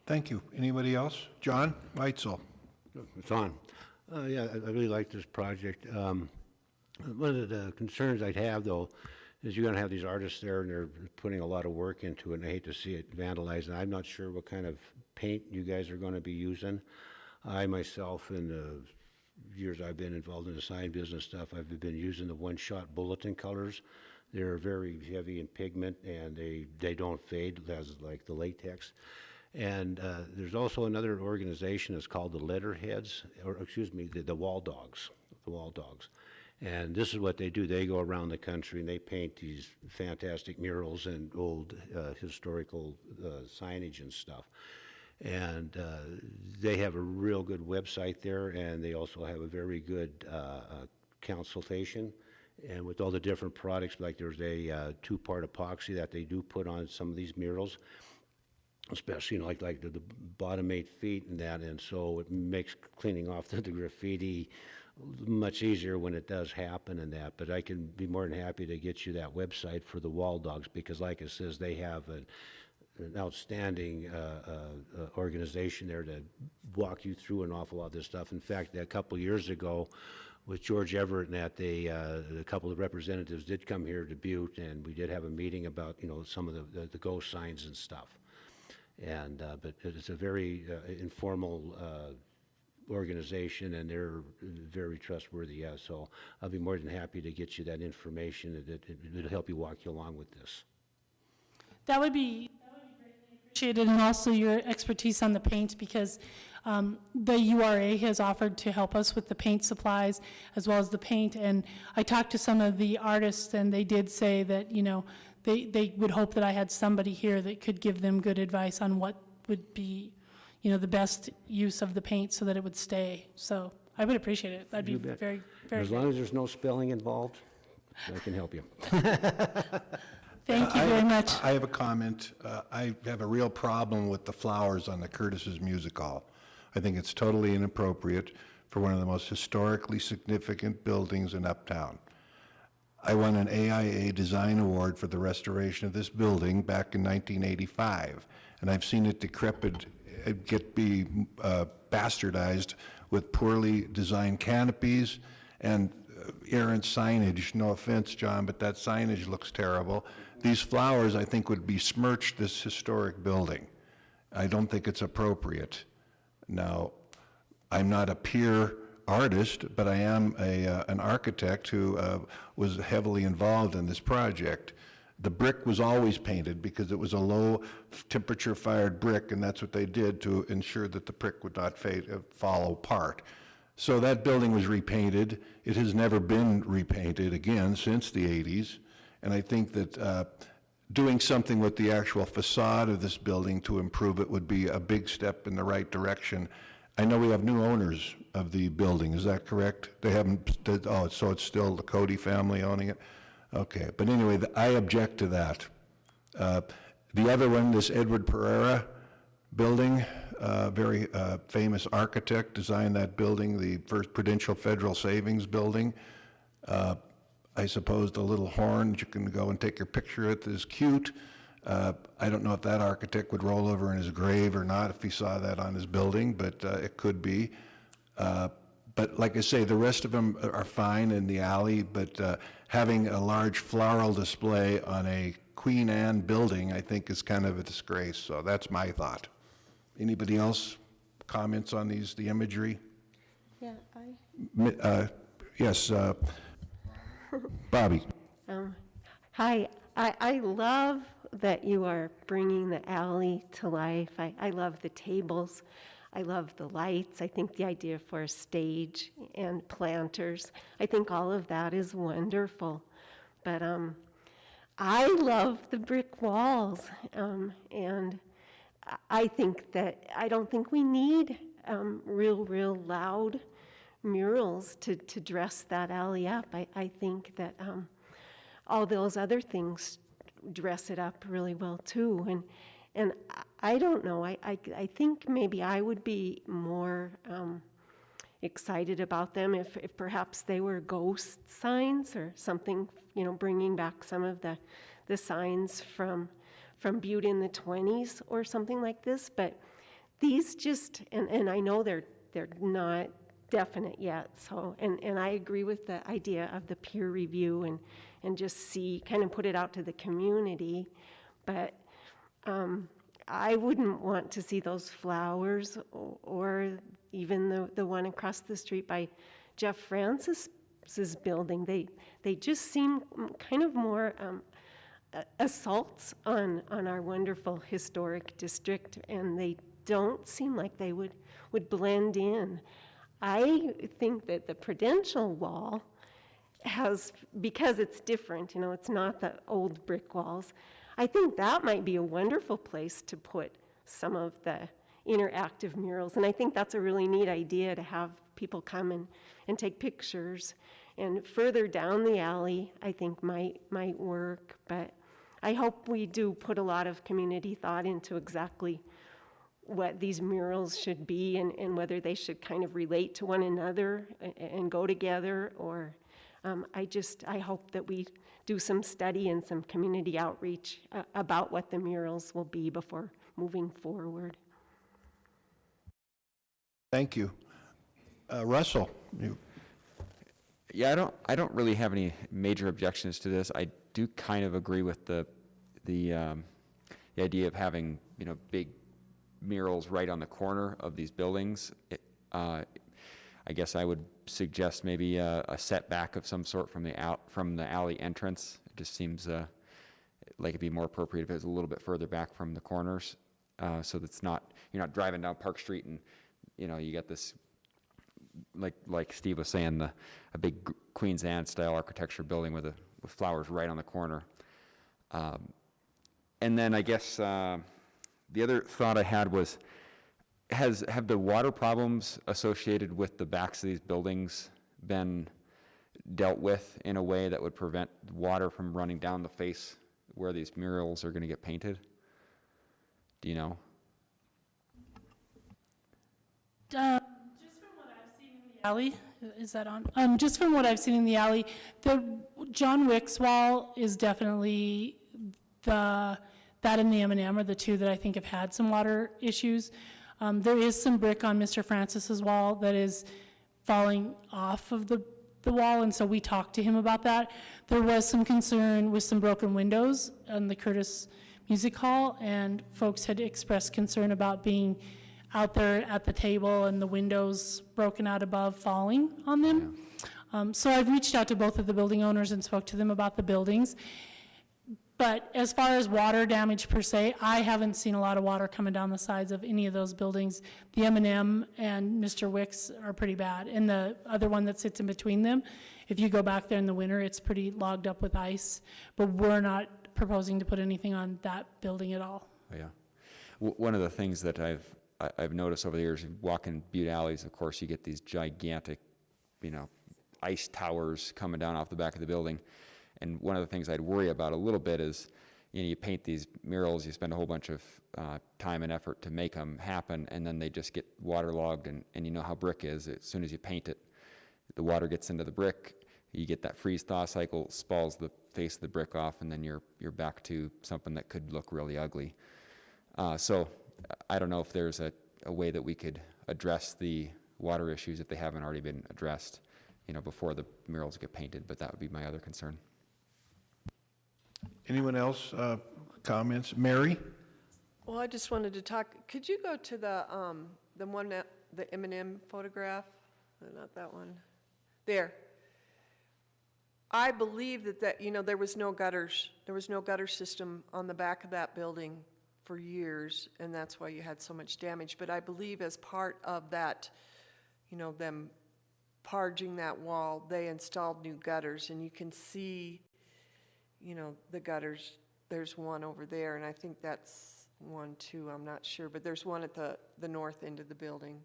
Thank you. Anybody else? John Weitzel. It's on. Yeah, I really like this project. One of the concerns I'd have, though, is you're going to have these artists there, and they're putting a lot of work into it, and I hate to see it vandalized. And I'm not sure what kind of paint you guys are going to be using. I myself, in the years I've been involved in the sign business stuff, I've been using the one-shot bulletin colors. They're very heavy in pigment, and they don't fade as like the latex. And there's also another organization that's called the Letterheads, or excuse me, the Wall Dogs, the Wall Dogs. And this is what they do. They go around the country and they paint these fantastic murals and old historical signage and stuff. And they have a real good website there, and they also have a very good consultation. And with all the different products, like there's a two-part epoxy that they do put on some of these murals, especially like the bottom 8 feet and that, and so it makes cleaning off the graffiti much easier when it does happen and that. But I can be more than happy to get you that website for the Wall Dogs, because like it says, they have an outstanding organization there to walk you through an awful lot of this stuff. In fact, a couple years ago with George Everett and that, a couple of representatives did come here to Butte, and we did have a meeting about some of the ghost signs and stuff. And but it's a very informal organization, and they're very trustworthy. Yeah, so I'll be more than happy to get you that information. It'll help you walk you along with this. That would be greatly appreciated, and also your expertise on the paint, because the URA has offered to help us with the paint supplies as well as the paint. And I talked to some of the artists, and they did say that they would hope that I had somebody here that could give them good advice on what would be the best use of the paint so that it would stay. So I would appreciate it. That'd be very, very As long as there's no spelling involved, I can help you. Thank you very much. I have a comment. I have a real problem with the flowers on the Curtis's Music Hall. I think it's totally inappropriate for one of the most historically significant buildings in Uptown. I won an AIA Design Award for the restoration of this building back in 1985, and I've seen it be bastardized with poorly designed canopies and errant signage. No offense, John, but that signage looks terrible. These flowers, I think, would besmirch this historic building. I don't think it's appropriate. Now, I'm not a peer artist, but I am an architect who was heavily involved in this project. The brick was always painted because it was a low temperature fired brick, and that's what they did to ensure that the brick would not fall apart. So that building was repainted. It has never been repainted again since the 80s. And I think that doing something with the actual facade of this building to improve it would be a big step in the right direction. I know we have new owners of the building, is that correct? They haven't, oh, so it's still the Cody family owning it? Okay, but anyway, I object to that. The other one, this Edward Pereira building, very famous architect designed that building, the first Prudential Federal Savings building. I suppose the little horn you can go and take your picture with is cute. I don't know if that architect would roll over in his grave or not if he saw that on his building, but it could be. But like I say, the rest of them are fine in the alley, but having a large floral display on a Queen Anne building, I think, is kind of a disgrace. So that's my thought. Anybody else comments on these, the imagery? Yeah, Yes, Bobby. Hi, I love that you are bringing the alley to life. I love the tables. I love the lights. I think the idea for a stage and planters, I think all of that is wonderful. But I love the brick walls, and I think that, I don't think we need real loud murals to dress that alley up. I think that all those other things dress it up really well too. And I don't know, I think maybe I would be more excited about them if perhaps they were ghost signs or something, you know, bringing back some of the signs from Butte in the 20s or something like this. But these just, and I know they're not definite yet, so, and I agree with the idea of the peer review and just see, kind of put it out to the community, but I wouldn't want to see those flowers or even the one across the street by Jeff Francis's building. They just seem kind of more assaults on our wonderful historic district, and they don't seem like they would blend in. I think that the Prudential wall has, because it's different, you know, it's not the old brick walls, I think that might be a wonderful place to put some of the interactive murals. And I think that's a really neat idea, to have people come and take pictures. And further down the alley, I think might work. But I hope we do put a lot of community thought into exactly what these murals should be, and whether they should kind of relate to one another and go together, or I hope that we do some study and some community outreach about what the murals will be before moving forward. Thank you. Russell, you. Yeah, I don't really have any major objections to this. I do kind of agree with the idea of having, you know, big murals right on the corner of these buildings. I guess I would suggest maybe a setback of some sort from the alley entrance. It just seems like it'd be more appropriate if it was a little bit further back from the corners, so that's you're not driving down Park Street and, you know, you got this, like Steve was saying, a big Queen's Anne style architecture building with flowers right on the corner. And then I guess the other thought I had was, have the water problems associated with the backs of these buildings been dealt with in a way that would prevent water from running down the face where these murals are going to get painted? Do you know? Just from what I've seen in the alley, is that on? Just from what I've seen in the alley, the John Wick's wall is definitely that and the M&M are the two that I think have had some water issues. There is some brick on Mr. Francis's wall that is falling off of the wall, and so we talked to him about that. There was some concern with some broken windows in the Curtis Music Hall, and folks had expressed concern about being out there at the table and the windows broken out above falling on them. Yeah. So I've reached out to both of the building owners and spoke to them about the buildings. But as far as water damage per se, I haven't seen a lot of water coming down the sides of any of those buildings. The M&M and Mr. Wicks are pretty bad. And the other one that sits in between them, if you go back there in the winter, it's pretty logged up with ice. But we're not proposing to put anything on that building at all. Oh, yeah. One of the things that I've noticed over the years, you walk in Butte alleys, of course, you get these gigantic, ice towers coming down off the back of the building. And one of the things I'd worry about a little bit is, you paint these murals, you spend a whole bunch of time and effort to make them happen, and then they just get waterlogged, and you know how brick is. As soon as you paint it, the water gets into the brick, you get that freeze-thaw cycle, spalls the face of the brick off, and then you're back to something that could look really ugly. So I don't know if there's a way that we could address the water issues if they haven't already been addressed, before the murals get painted, but that would be my other concern. Anyone else, comments? Mary? Well, I just wanted to talk, could you go to the one, the M&M photograph? Not that one. There. I believe that, there was no gutters. There was no gutter system on the back of that building for years, and that's why you had so much damage. But I believe as part of that, them parging that wall, they installed new gutters, and you can see, the gutters. There's one over there, and I think that's one too, I'm not sure, but there's one at the north end of the building.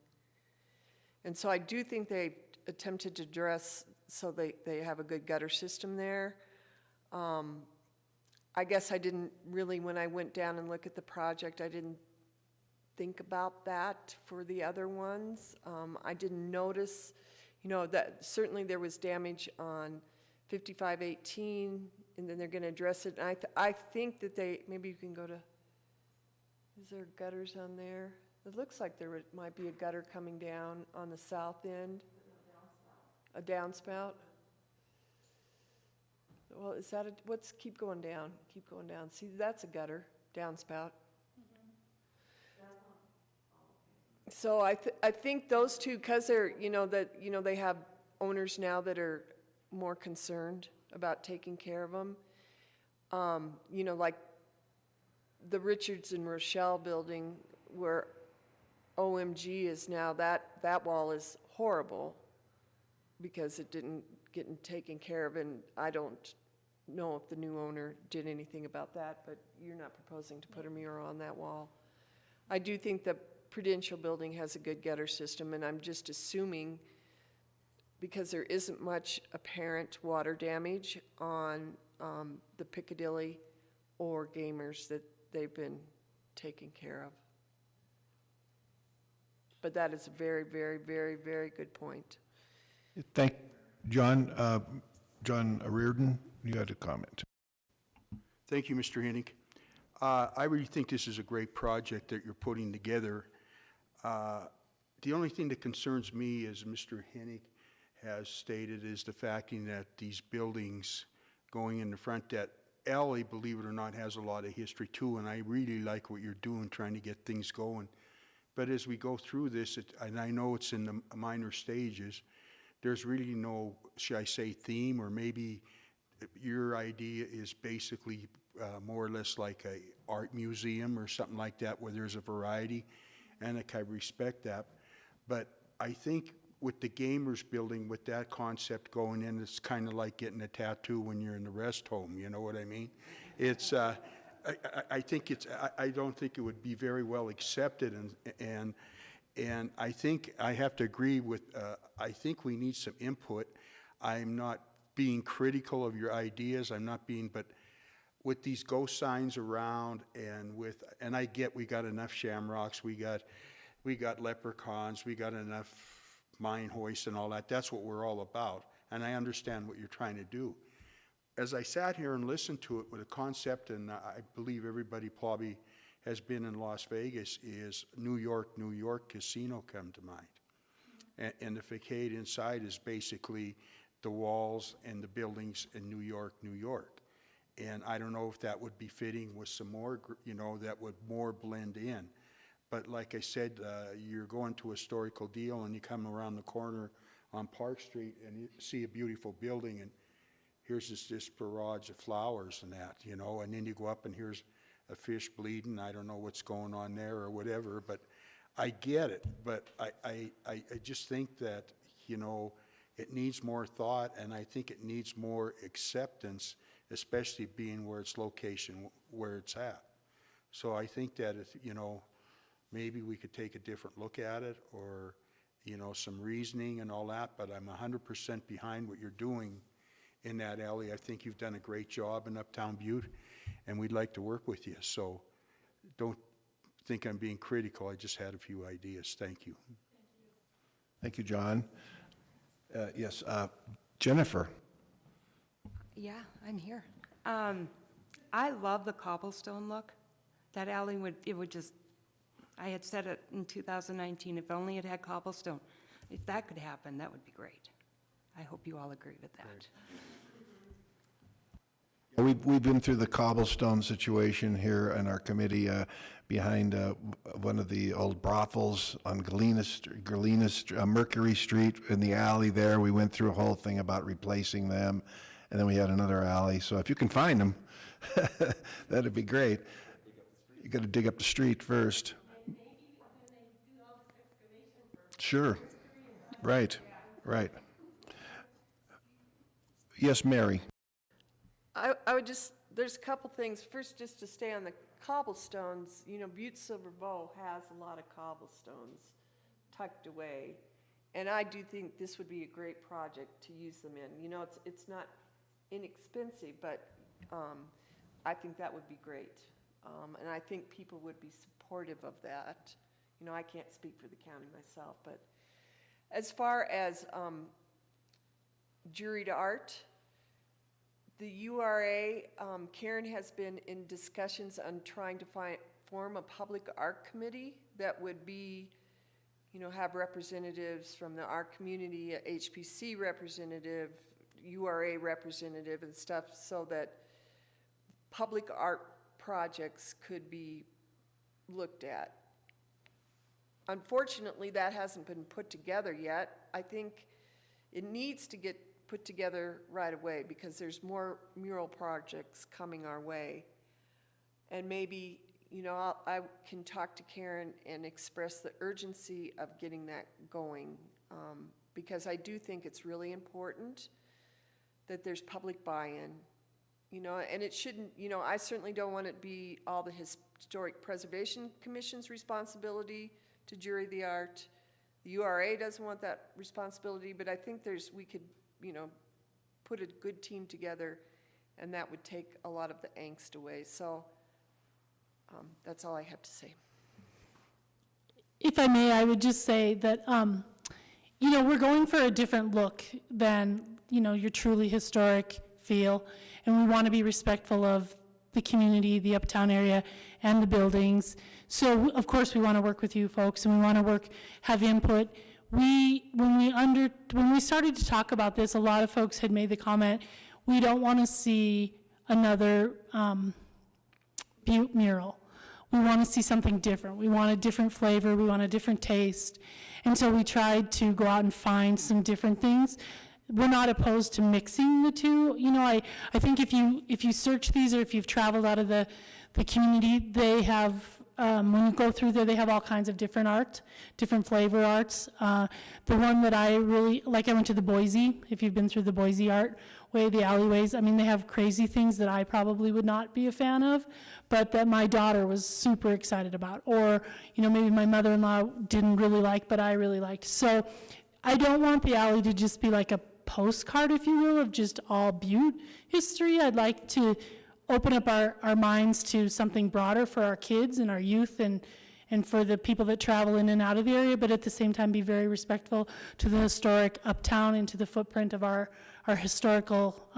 And so I do think they attempted to address so they have a good gutter system there. I guess I didn't really, when I went down and looked at the project, I didn't think about that for the other ones. I didn't notice, that certainly there was damage on 5518, and then they're going to address it. And I think that maybe you can go to, is there gutters on there? It looks like there might be a gutter coming down on the south end. A downspout? Well, is that keep going down, keep going down. See, that's a gutter, downspout. So I think those two, because they're, they have owners now that are more concerned about taking care of them. Like the Richards and Rochelle building where OMG is now, that wall is horrible because it didn't get taken care of, and I don't know if the new owner did anything about that, but you're not proposing to put a mural on that wall. I do think the Prudential building has a good gutter system, and I'm just assuming, because there isn't much apparent water damage on the Piccadilly or Gamers, that they've been taken care of. But that is a very, very, very, very good point. Thank John. John Reardon, you had a comment. Thank you, Mr. Hennig. I really think this is a great project that you're putting together. The only thing that concerns me, as Mr. Hennig has stated, is the fact that these buildings going in the front, that alley, believe it or not, has a lot of history too, and I really like what you're doing, trying to get things going. But as we go through this, and I know it's in the minor stages, there's really no, should I say, theme, or maybe your idea is basically more or less like a art museum or something like that, where there's a variety, and I respect that. But I think with the Gamers building, with that concept going in, it's kind of like getting a tattoo when you're in the rest home, you know what I mean? It's, I think it's, I don't think it would be very well accepted, and I think I have to agree with, I think we need some input. I'm not being critical of your ideas, I'm not being, but with these ghost signs around, and I get we got enough shamrocks, we got leprechauns, we got enough mine hoists and all that. That's what we're all about, and I understand what you're trying to do. As I sat here and listened to it with a concept, and I believe everybody probably has been in Las Vegas, is New York casino come to mind. And the facade inside is basically the walls and the buildings in New York. And I don't know if that would be fitting with some more, that would more blend in. But like I said, you're going to a historical deal and you come around the corner on Park Street and you see a beautiful building, and here's this barrage of flowers and that, you know, and then you go up and here's a fish bleeding, I don't know what's going on there or whatever, but I get it, but I just think that, you know, it needs more thought, and I think it needs more acceptance, especially being where its location, where it's at. So I think that, if, you know, maybe we could take a different look at it, or, you know, some reasoning and all that, but I'm 100% behind what you're doing in that alley. I think you've done a great job in Uptown Butte, and we'd like to work with you. So don't think I'm being critical. I just had a few ideas. Thank you. Thank you, John. Yes, Jennifer. Yeah, I'm here. I love the cobblestone look. That alley would just, I had said it in 2019, if only it had cobblestone. If that could happen, that would be great. I hope you all agree with that. We've been through the cobblestone situation here in our committee behind one of the old brothels on Mercury Street in the alley there. We went through a whole thing about replacing them, and then we had another alley. So if you can find them, that'd be great. You got to dig up the street first. Sure. Right. Right. Yes, Mary. I would just, there's a couple things. First, just to stay on the cobblestones, you know, Butte-Silver has a lot of cobblestones tucked away. And I do think this would be a great project to use them in. You know, it's not inexpensive, but I think that would be great. And I think people would be supportive of that. You know, I can't speak for the county myself, but as far as juried art, the URA, Karen has been in discussions on trying to form a public art committee that would be, you know, have representatives from the art community, a HPC representative, URA representative and stuff, so that public art projects could be looked at. Unfortunately, that hasn't been put together yet. I think it needs to get put together right away because there's more mural projects coming our way. And maybe, you know, I can talk to Karen and express the urgency of getting that going, because I do think it's really important that there's public buy-in, you know, and it shouldn't, you know, I certainly don't want it to be all the Historic Preservation Commission's responsibility to jury the art. The URA doesn't want that responsibility, but I think we could, you know, put a good team together, and that would take a lot of the angst away. So that's all I have to say. If I may, I would just say that, you know, we're going for a different look than, you know, your truly historic feel, and we want to be respectful of the community, the Uptown area, and the buildings. So, of course, we want to work with you folks, and we want to have input. When we started to talk about this, a lot of folks had made the comment, we don't want to see another Butte mural. We want to see something different. We want a different flavor. We want a different taste. And so we tried to go out and find some different things. We're not opposed to mixing the two. You know, I think if you search these, or if you've traveled out of the community, they have, when you go through there, they have all kinds of different art, different flavor arts. The one that I really, like, I went to the Boise, if you've been through the Boise art way, the alleyways, I mean, they have crazy things that I probably would not be a fan of, but that my daughter was super excited about. Or, you know, maybe my mother-in-law didn't really like, but I really liked. So I don't want the alley to just be like a postcard, if you will, of just all Butte history. I'd like to open up our minds to something broader for our kids and our youth and for the people that travel in and out of the area, but at the same time be very respectful to the historic Uptown and to the footprint of our historical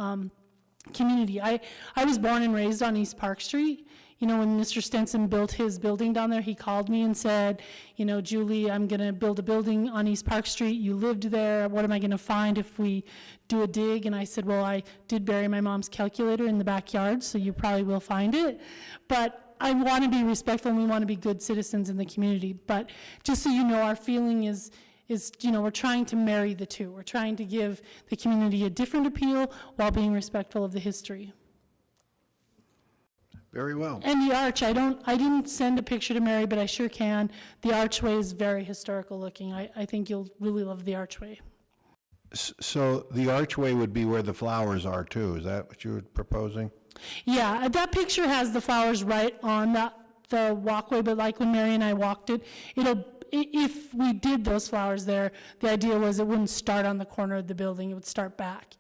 community. I was born and raised on East Park Street. You know, when Mr. Stenson built his building down there, he called me and said, you know, Julie, I'm going to build a building on East Park Street. You lived there. What am I going to find if we do a dig? And I said, well, I did bury my mom's calculator in the backyard, so you probably will find it. But I want to be respectful, and we want to be good citizens in the community. But just so you know, our feeling is is, we're trying to marry the two. We're trying to give the community a different appeal while being respectful of the history. Very well. And the arch, I didn't send a picture to Mary, but I sure can. The archway is very historical looking. I think you'll really love the archway. So the archway would be where the flowers are too, is that what you were proposing? Yeah, that picture has the flowers right on the walkway, but like when Mary and I walked it, if we did those flowers there, the idea was it wouldn't start on the corner of the building, it would start back.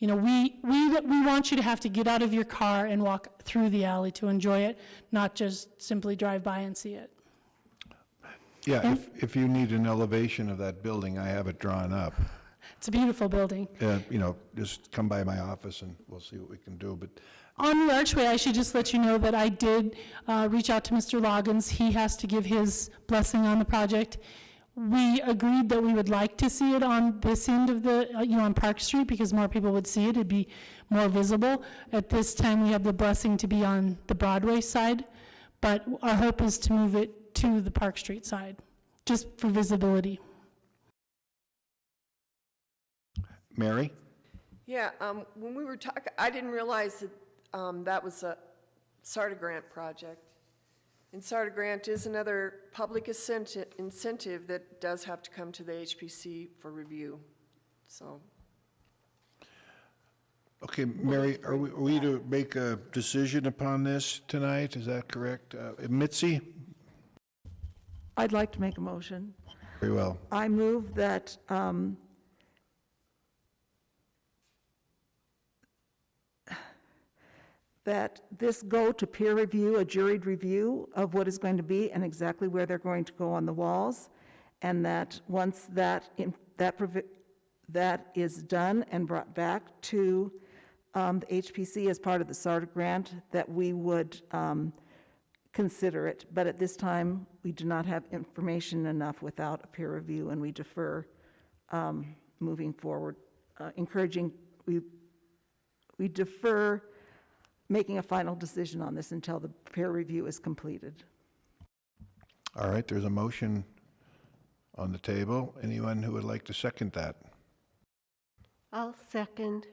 We want you to have to get out of your car and walk through the alley to enjoy it, not just simply drive by and see it. Yeah, if you need an elevation of that building, I have it drawn up. It's a beautiful building. Just come by my office and we'll see what we can do, but On the archway, I should just let you know that I did reach out to Mr. Loggins. He has to give his blessing on the project. We agreed that we would like to see it on this end of the, on Park Street, because more people would see it. It'd be more visible. At this time, we have the blessing to be on the Broadway side, but our hope is to move it to the Park Street side, just for visibility. Mary? Yeah, when we were talking, I didn't realize that that was a SARTA grant project. And SARTA grant is another public incentive that does have to come to the HPC for review, so. Okay, Mary, are we to make a decision upon this tonight? Is that correct? Mitzi? I'd like to make a motion. Very well. I move that that this go to peer review, a juried review of what is going to be and exactly where they're going to go on the walls, and that once that is done and brought back to the HPC as part of the SARTA grant, that we would consider it. But at this time, we do not have information enough without a peer review, and we defer moving forward, we defer making a final decision on this until the peer review is completed. All right, there's a motion on the table. Anyone who would like to second that? I'll second.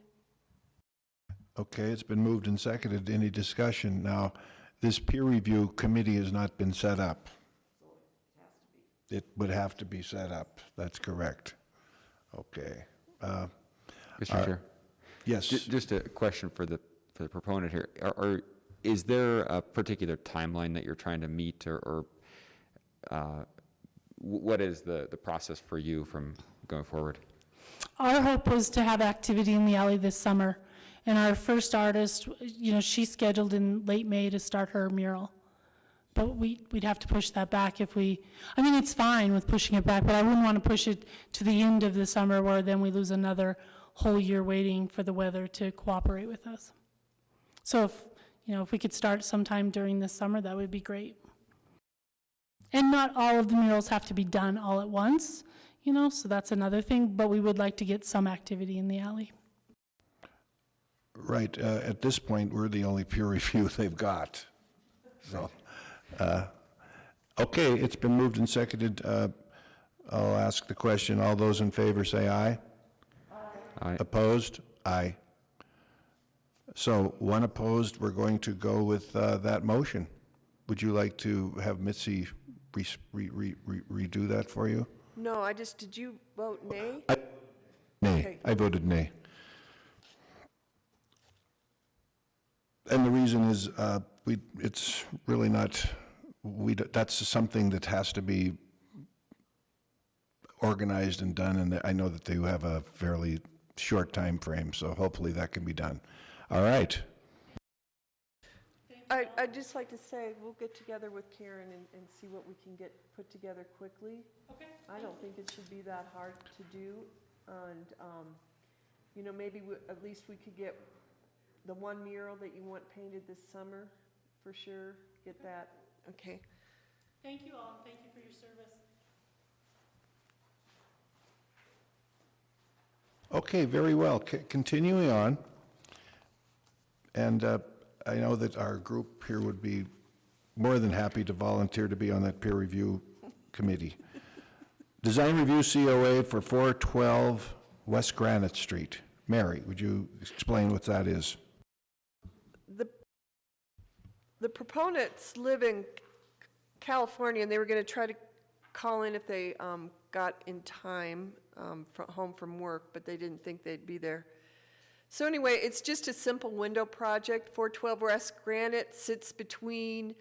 Okay, it's been moved and seconded. Any discussion? Now, this peer review committee has not been set up. It would have to be set up. That's correct. Okay. Mr. Chair? Yes. Just a question for the proponent here. Is there a particular timeline that you're trying to meet, or what is the process for you from going forward? Our hope was to have activity in the alley this summer, and our first artist, she's scheduled in late May to start her mural. But we'd have to push that back it's fine with pushing it back, but I wouldn't want to push it to the end of the summer where then we lose another whole year waiting for the weather to cooperate with us. So if we could start sometime during this summer, that would be great. And not all of the murals have to be done all at once, so that's another thing, but we would like to get some activity in the alley. Right. At this point, we're the only peer review they've got. So, okay, it's been moved and seconded. I'll ask the question. All those in favor say aye. Aye. Opposed? Aye. So, one opposed. We're going to go with that motion. Would you like to have Mitzi redo that for you? No, did you vote nay? Nay. Okay. I voted nay. And the reason is, it's really not, that's something that has to be organized and done, and I know that they have a fairly short time frame, so hopefully that can be done. All right. I'd just like to say, we'll get together with Karen and see what we can get put together quickly. Okay. I don't think it should be that hard to do, and, maybe at least we could get the one mural that you want painted this summer, for sure, get that, okay. Thank you all, and thank you for your service. Okay, very well. Continuing on, and I know that our group here would be more than happy to volunteer to be on that peer review committee. Design review COA for 412 West Granite Street. Mary, would you explain what that is? The proponents live in California, and they were going to try to call in if they got in time home from work, but they didn't think they'd be there. So anyway, it's just a simple window project. 412 West Granite sits between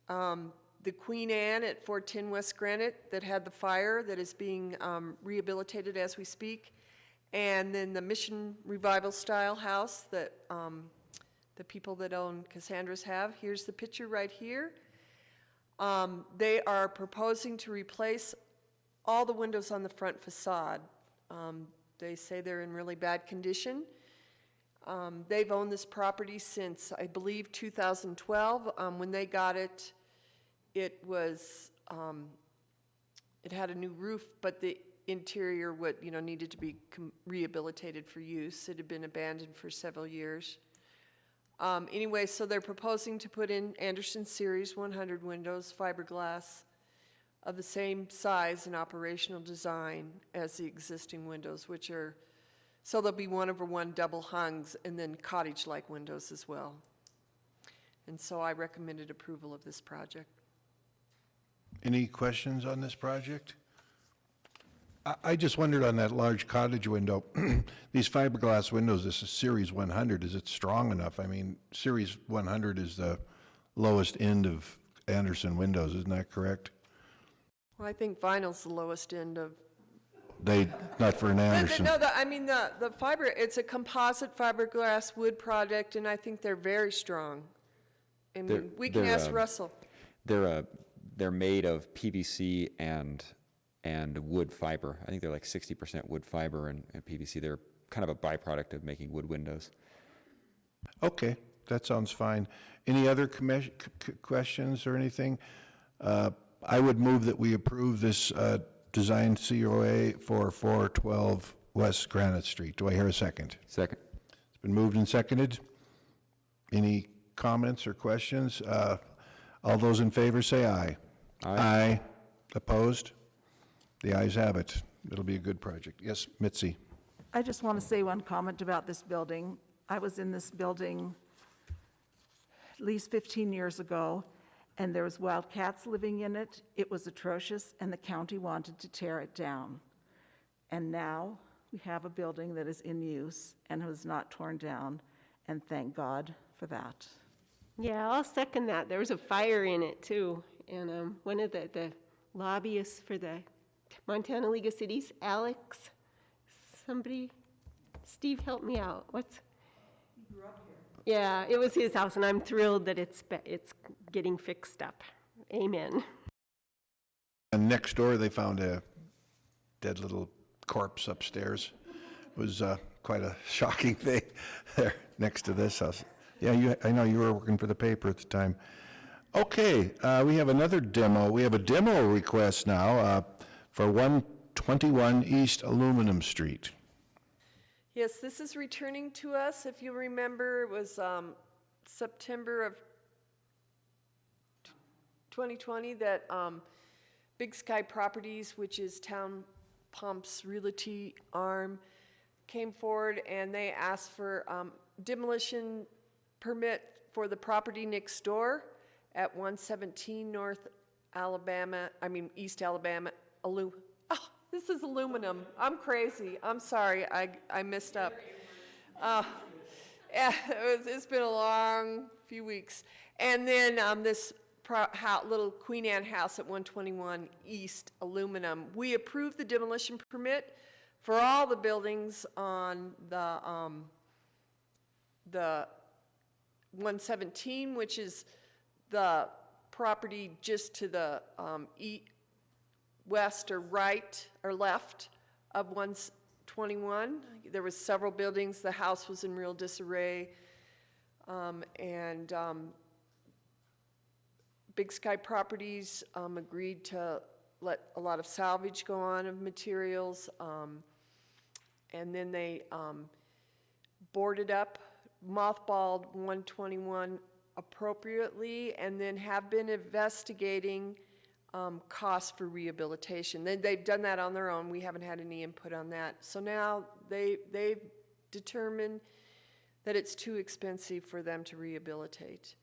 the Queen Anne at 410 West Granite that had the fire that is being rehabilitated as we speak, and then the Mission Revival style house that the people that own Cassandra's have. Here's the picture right here. They are proposing to replace all the windows on the front facade. They say they're in really bad condition. They've owned this property since, I believe, 2012. When they got it, it was, it had a new roof, but the interior needed to be rehabilitated for use. It had been abandoned for several years. Anyway, so they're proposing to put in Anderson Series 100 windows, fiberglass, of the same size and operational design as the existing windows, which are, so there'll be 1/1 double hungs and then cottage-like windows as well. And so I recommended approval of this project. Any questions on this project? I just wondered on that large cottage window, these fiberglass windows, this is Series 100, is it strong enough? I mean, Series 100 is the lowest end of Anderson windows, isn't that correct? Well, I think vinyl's the lowest end of. Not for an Anderson. No, the fiber, it's a composite fiberglass wood product, and I think they're very strong. I mean, we can ask Russell. They're made of PVC and wood fiber. I think they're like 60% wood fiber and PVC. They're kind of a byproduct of making wood windows. Okay, that sounds fine. Any other questions or anything? I would move that we approve this design COA for 412 West Granite Street. Do I hear a second? Second. It's been moved and seconded. Any comments or questions? All those in favor say aye. Aye. Opposed? The ayes have it. It'll be a good project. Yes, Mitzi. I just want to say one comment about this building. I was in this building at least 15 years ago, and there was wild cats living in it. It was atrocious, and the county wanted to tear it down. And now we have a building that is in use and was not torn down, and thank God for that. Yeah, I'll second that. There was a fire in it too. And one of the lobbyists for the Montana League of Cities, Alex, Steve, help me out. He grew up here. Yeah, it was his house, and I'm thrilled that it's getting fixed up. Amen. And next door, they found a dead little corpse upstairs. It was quite a shocking thing there next to this house. Yeah, I know you were working for the paper at the time. Okay, we have another demo. We have a demo request now for 121 East Aluminum Street. Yes, this is returning to us. If you remember, it was September of 2020 that Big Sky Properties, which is Town Pump's realty arm, came forward and they asked for demolition permit for the property next door at 117 East Alabama. This is aluminum. I'm crazy. I'm sorry. I messed up. Yeah, it's been a long few weeks. And then this little Queen Anne house at 121 East Aluminum. We approved the demolition permit for all the buildings on the 117, which is the property just to the west or right or left of 121. There was several buildings. The house was in real disarray. Big Sky Properties agreed to let a lot of salvage go on of materials. And then they boarded up, mothballed 121 appropriately, and then have been investigating costs for rehabilitation. They've done that on their own. We haven't had any input on that. So now they've determined that it's too expensive for them to rehabilitate.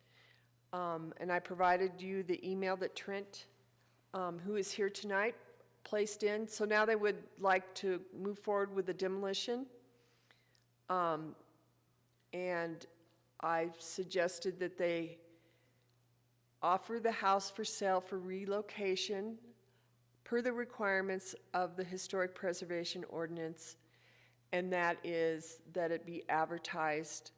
And I provided you the email that Trent, who is here tonight, placed in. So now they would like to move forward with the demolition. And I suggested that they offer the house for sale for relocation per the requirements of the Historic Preservation Ordinance, and that is that it be advertised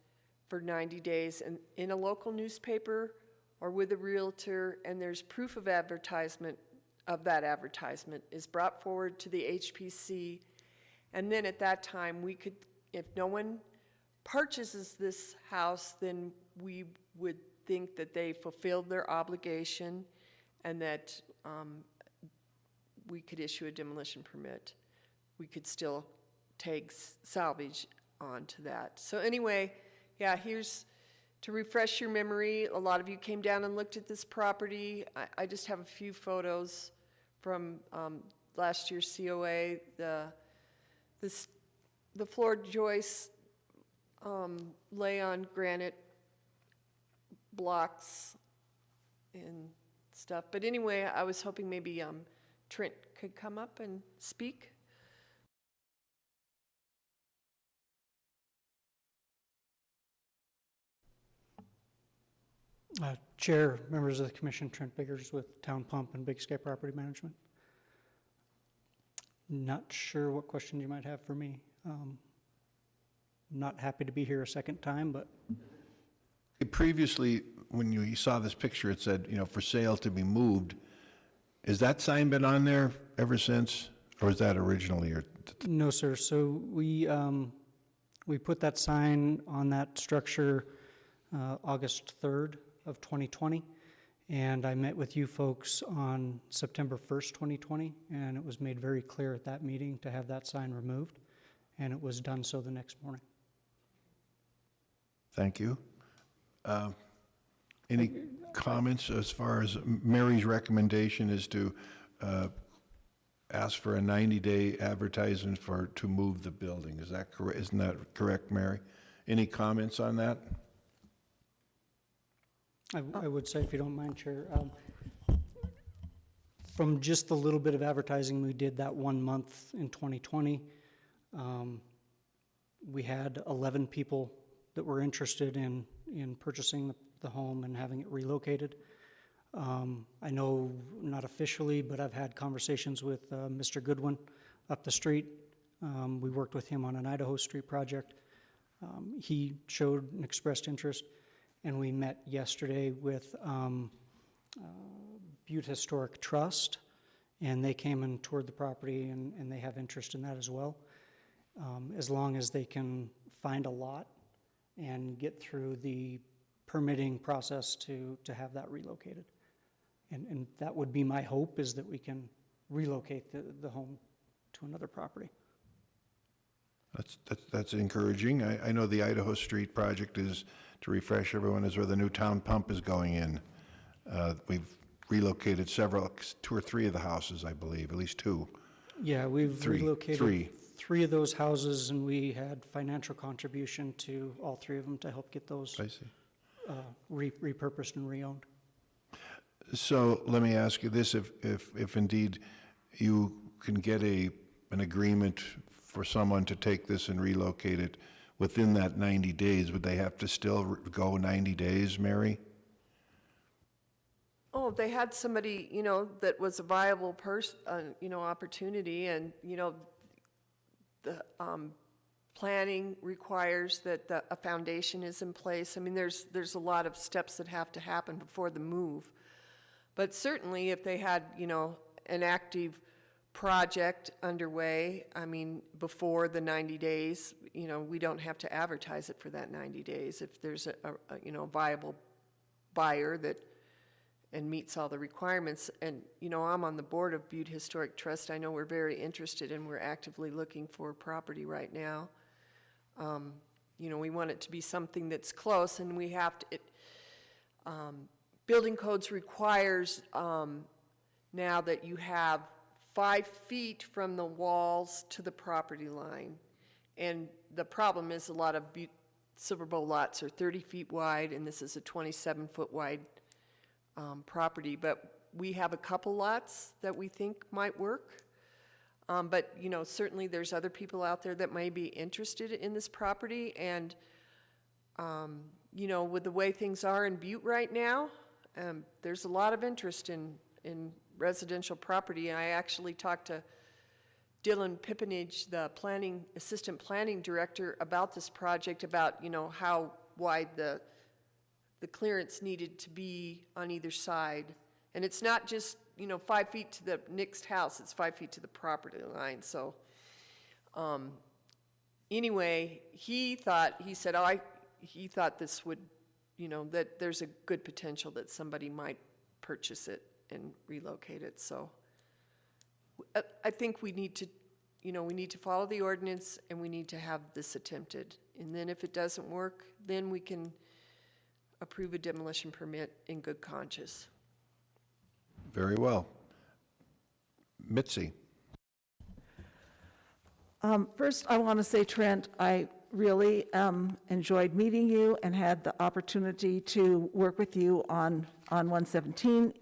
for 90 days in a local newspaper or with a realtor, and there's proof of advertisement of that advertisement is brought forward to the HPC, and then at that time we could, if no one purchases this house, then we would think that they fulfilled their obligation and that we could issue a demolition permit. We could still take salvage onto that. So anyway, yeah, here's to refresh your memory. A lot of you came down and looked at this property. I just have a few photos from last year's COA. The floor joists lay on granite blocks and stuff. But anyway, I was hoping maybe Trent could come up and speak. Chair, members of the commission, Trent Biggers with Town Pump and Big Sky Property Management. Not sure what question you might have for me. Not happy to be here a second time, but Previously, when you saw this picture, it said, for sale to be moved. Has that sign been on there ever since, or was that originally? no, sir. So we put that sign on that structure August 3rd of 2020, and I met with you folks on September 1st, 2020, and it was made very clear at that meeting to have that sign removed, and it was done so the next morning. Thank you. Any comments as far as Mary's recommendation is to ask for a 90-day advertisement to move the building? Is that correct? Isn't that correct, Mary? Any comments on that? I would say, if you don't mind, Chair, from just the little bit of advertising we did that 1 month in 2020, we had 11 people that were interested in purchasing the home and having it relocated. I know, not officially, but I've had conversations with Mr. Goodwin up the street. We worked with him on an Idaho Street project. He showed and expressed interest, and we met yesterday with Butte Historic Trust, and they came and toured the property, and they have interest in that as well. As long as they can find a lot and get through the permitting process to have that relocated. And that would be my hope, is that we can relocate the home to another property. That's encouraging. I know the Idaho Street project is, to refresh everyone, is where the new town pump is going in. We've relocated 2 or 3 of the houses, I believe, at least 2. Yeah, we've relocated three. 3 of those houses, and we had financial contribution to all 3 of them to help get those I see. repurposed and reowned. So let me ask you this, if indeed you can get an agreement for someone to take this and relocate it within that 90 days, would they have to still go 90 days, Mary? Oh, if they had somebody, that was a viable opportunity, and, the planning requires that a foundation is in place. I mean, there's a lot of steps that have to happen before the move. But certainly, if they had, an active project underway, I mean, before the 90 days, we don't have to advertise it for that 90 days. If there's a viable buyer and meets all the requirements. And, I'm on the board of Butte Historic Trust. I know we're very interested, and we're actively looking for property right now. We want it to be something that's close, and we have to, building codes requires now that you have 5 feet from the walls to the property line. And the problem is a lot of Silver Bowl lots are 30 feet wide, and this is a 27-foot wide property. But we have a couple lots that we think might work. But, you know, certainly there's other people out there that may be interested in this property. And, you know, with the way things are in Butte right now, there's a lot of interest in residential property. And I actually talked to Dylan Pippenage, the assistant planning director, about this project, about, you know, how wide the clearance needed to be on either side. And it's not just, you know, 5 feet to the next house, it's 5 feet to the property line. So anyway, he thought this would, you know, that there's a good potential that somebody might purchase it and relocate it. So I think we need to, you know, we need to follow the ordinance, and we need to have this attempted. And then if it doesn't work, then we can approve a demolition permit in good conscience. Very well. Mitzi? First, I want to say, Trent, I really enjoyed meeting you and had the opportunity to work with you on 117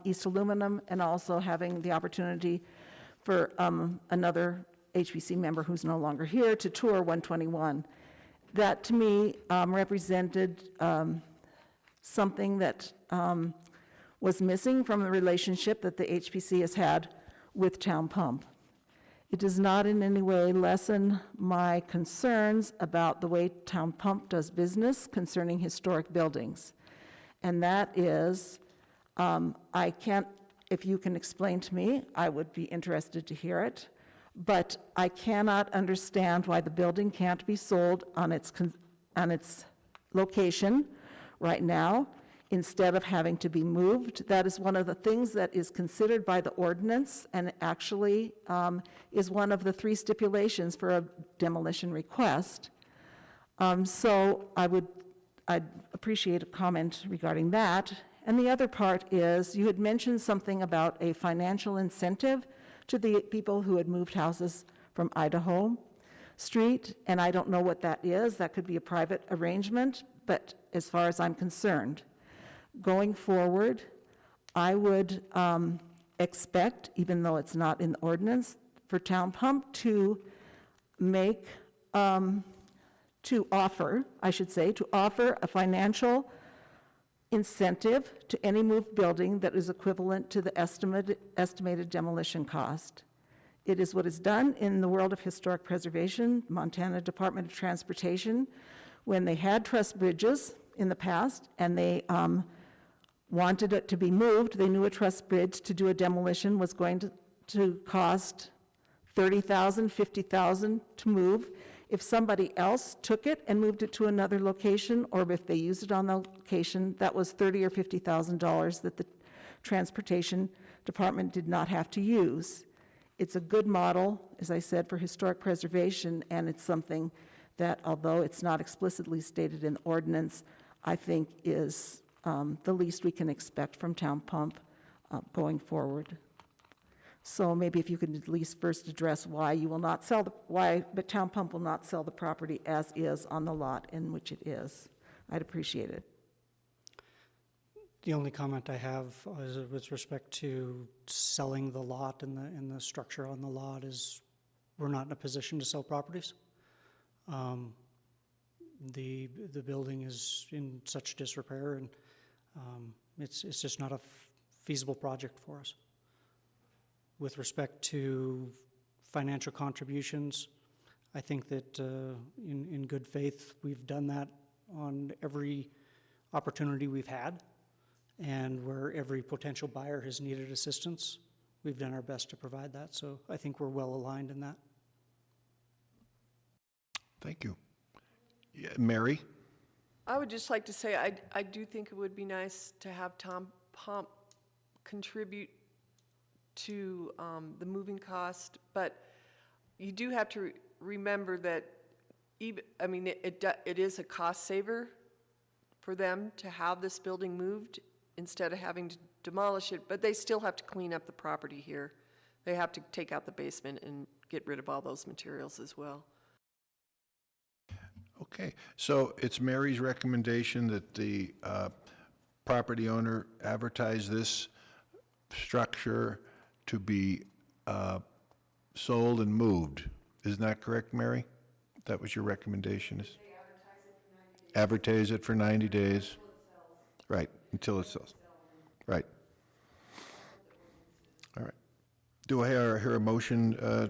East Aluminum, and also having the opportunity for another HPC member who's no longer here to tour 121. That, to me, represented something that was missing from the relationship that the HPC has had with Town Pump. It does not in any way lessen my concerns about the way Town Pump does business concerning historic buildings. And that is, I can't, if you can explain to me, I would be interested to hear it, but I cannot understand why the building can't be sold on its location right now, instead of having to be moved. That is one of the things that is considered by the ordinance, and actually is one of the 3 stipulations for a demolition request. So I'd appreciate a comment regarding that. And the other part is, you had mentioned something about a financial incentive to the people who had moved houses from Idaho Street, and I don't know what that is. That could be a private arrangement, but as far as I'm concerned, going forward, I would expect, even though it's not in the ordinance, for Town Pump to make, to offer a financial incentive to any moved building that is equivalent to the estimated demolition cost. It is what is done in the world of historic preservation, Montana Department of Transportation, when they had truss bridges in the past, and they wanted it to be moved. They knew a truss bridge to do a demolition was going to cost $30,000, $50,000 to move. If somebody else took it and moved it to another location, or if they used it on the location, that was $30,000 or $50,000 that the Transportation Department did not have to use. It's a good model, as I said, for historic preservation, and it's something that, although it's not explicitly stated in the ordinance, I think is the least we can expect from Town Pump going forward. So maybe if you could at least first address why you will not sell but Town Pump will not sell the property as is on the lot in which it is. I'd appreciate it. The only comment I have is with respect to selling the lot and the structure on the lot is we're not in a position to sell properties. The building is in such disrepair, and it's just not a feasible project for us. With respect to financial contributions, I think that in good faith, we've done that on every opportunity we've had, and where every potential buyer has needed assistance, we've done our best to provide that. So I think we're well aligned in that. Thank you. Yeah, Mary? I would just like to say, I do think it would be nice to have Town Pump contribute to the moving cost, but you do have to remember that it is a cost saver for them to have this building moved instead of having to demolish it, but they still have to clean up the property here. They have to take out the basement and get rid of all those materials as well. Okay, so it's Mary's recommendation that the property owner advertise this structure to be sold and moved. Isn't that correct, Mary? That was your recommendation? Is advertise it for 90 days? Right, until it sells. Right. All right. Do I hear a motion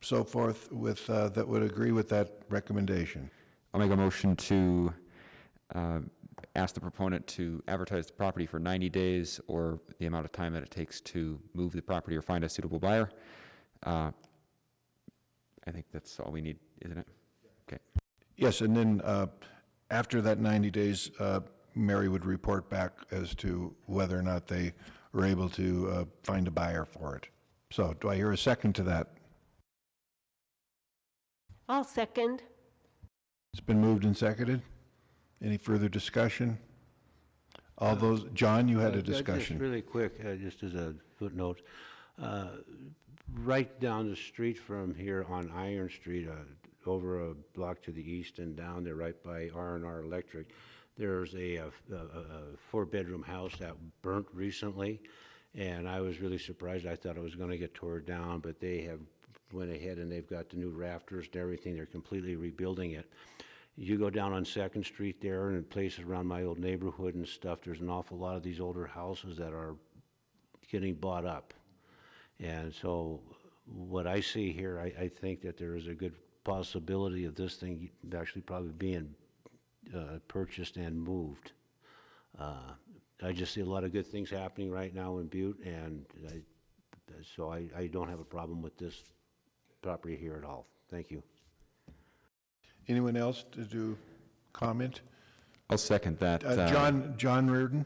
so forth with, that would agree with that recommendation? I'll make a motion to ask the proponent to advertise the property for 90 days or the amount of time that it takes to move the property or find a suitable buyer. I think that's all we need, isn't it? Okay. Yes, and then after that 90 days, Mary would report back as to whether or not they were able to find a buyer for it. So do I hear a second to that? I'll second. It's been moved and seconded. Any further discussion? All those, John, you had a discussion. Just really quick, just as a footnote, right down the street from here on Iron Street, over a block to the east and down there right by R&R Electric, there's a 4-bedroom house that burnt recently, and I was really surprised. I thought it was going to get torn down, but they have went ahead and they've got the new rafters and everything. They're completely rebuilding it. You go down on 2nd Street there and in places around my old neighborhood and stuff, there's an awful lot of these older houses that are getting bought up. And so what I see here, I think that there is a good possibility of this thing actually probably being purchased and moved. I just see a lot of good things happening right now in Butte, and so I don't have a problem with this property here at all. Thank you. Anyone else to do comment? I'll second that. John Reardon?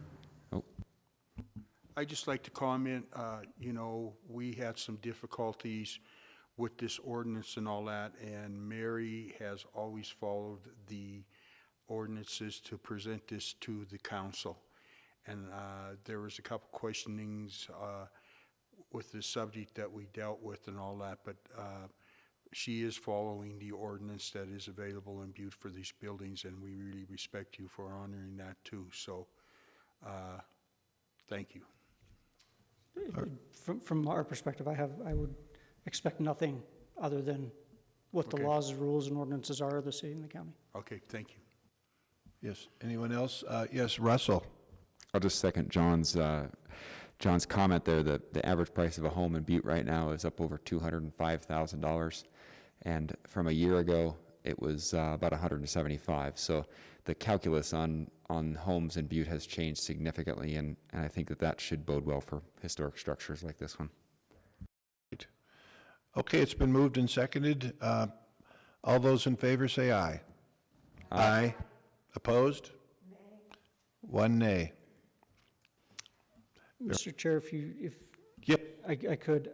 I'd just like to comment, you know, we had some difficulties with this ordinance and all that, and Mary has always followed the ordinances to present this to the council. And there was a couple questionings with the subject that we dealt with and all that, but she is following the ordinance that is available in Butte for these buildings, and we really respect you for honoring that too. So, thank you. From our perspective, I would expect nothing other than what the laws, rules, and ordinances are of the city and the county. Okay, thank you. Yes. Anyone else? Yes, Russell. I'll just second John's comment there that the average price of a home in Butte right now is up over $205,000, and from a year ago it was about $175,000. So the calculus on homes in Butte has changed significantly, and I think that should bode well for historic structures like this one. Okay, it's been moved and seconded. All those in favor say aye. Aye. Opposed? Nay. One nay. Mr. Chair, if Yep. I could,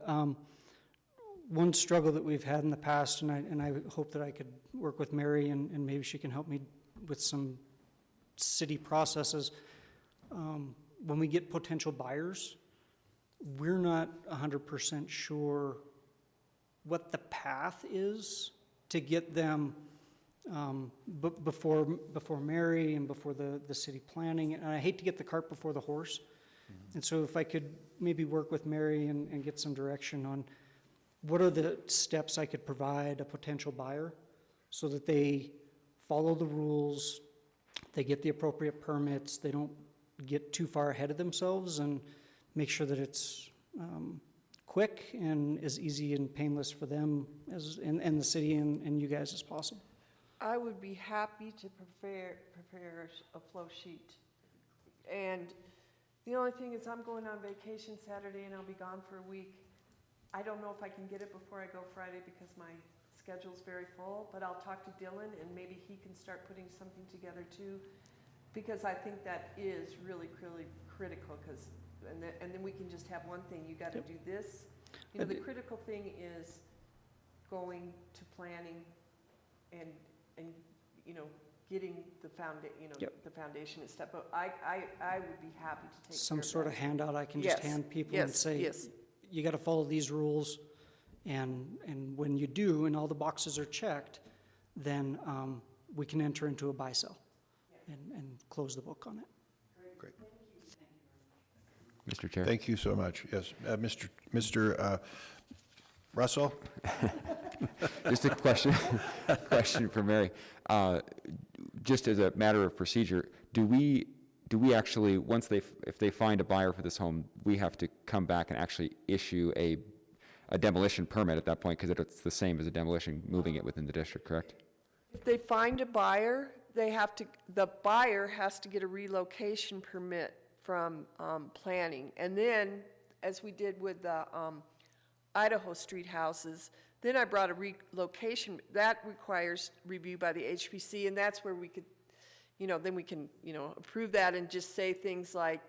one struggle that we've had in the past, and I hope that I could work with Mary, and maybe she can help me with some city processes. When we get potential buyers, we're not 100% sure what the path is to get them before Mary and before the city planning. And I hate to get the cart before the horse. And so if I could maybe work with Mary and get some direction on what are the steps I could provide a potential buyer so that they follow the rules, they get the appropriate permits, they don't get too far ahead of themselves, and make sure that it's quick and as easy and painless for them and the city and you guys as possible. I would be happy to prepare a flow sheet. And the only thing is I'm going on vacation Saturday and I'll be gone for a week. I don't know if I can get it before I go Friday because my schedule's very full, but I'll talk to Dylan and maybe he can start putting something together too, because I think that is really, really critical, because, and then we can just have one thing, you gotta do this. You know, the critical thing is going to planning and you know, getting the Yep. the foundation and stuff, but I would be happy to take care Some of sort of that. handout I can just Yes, hand people and yes, say, yes. you got to follow these rules, and when you do, and all the boxes are checked, then we can enter into a buy-sell and close the book on it. Great. Mr. Chair? Thank you so much. Yes, Mr. Russell? Just a question for Mary. Just as a matter of procedure, do we actually, if they find a buyer for this home, we have to come back and actually issue a demolition permit at that point, because it's the same as a demolition, moving it within the district, correct? If they find a buyer, the buyer has to get a relocation permit from planning. And then, as we did with the Idaho Street houses, then I brought a relocation, that requires review by the HPC, and that's where we could, then we can, approve that and just say things like,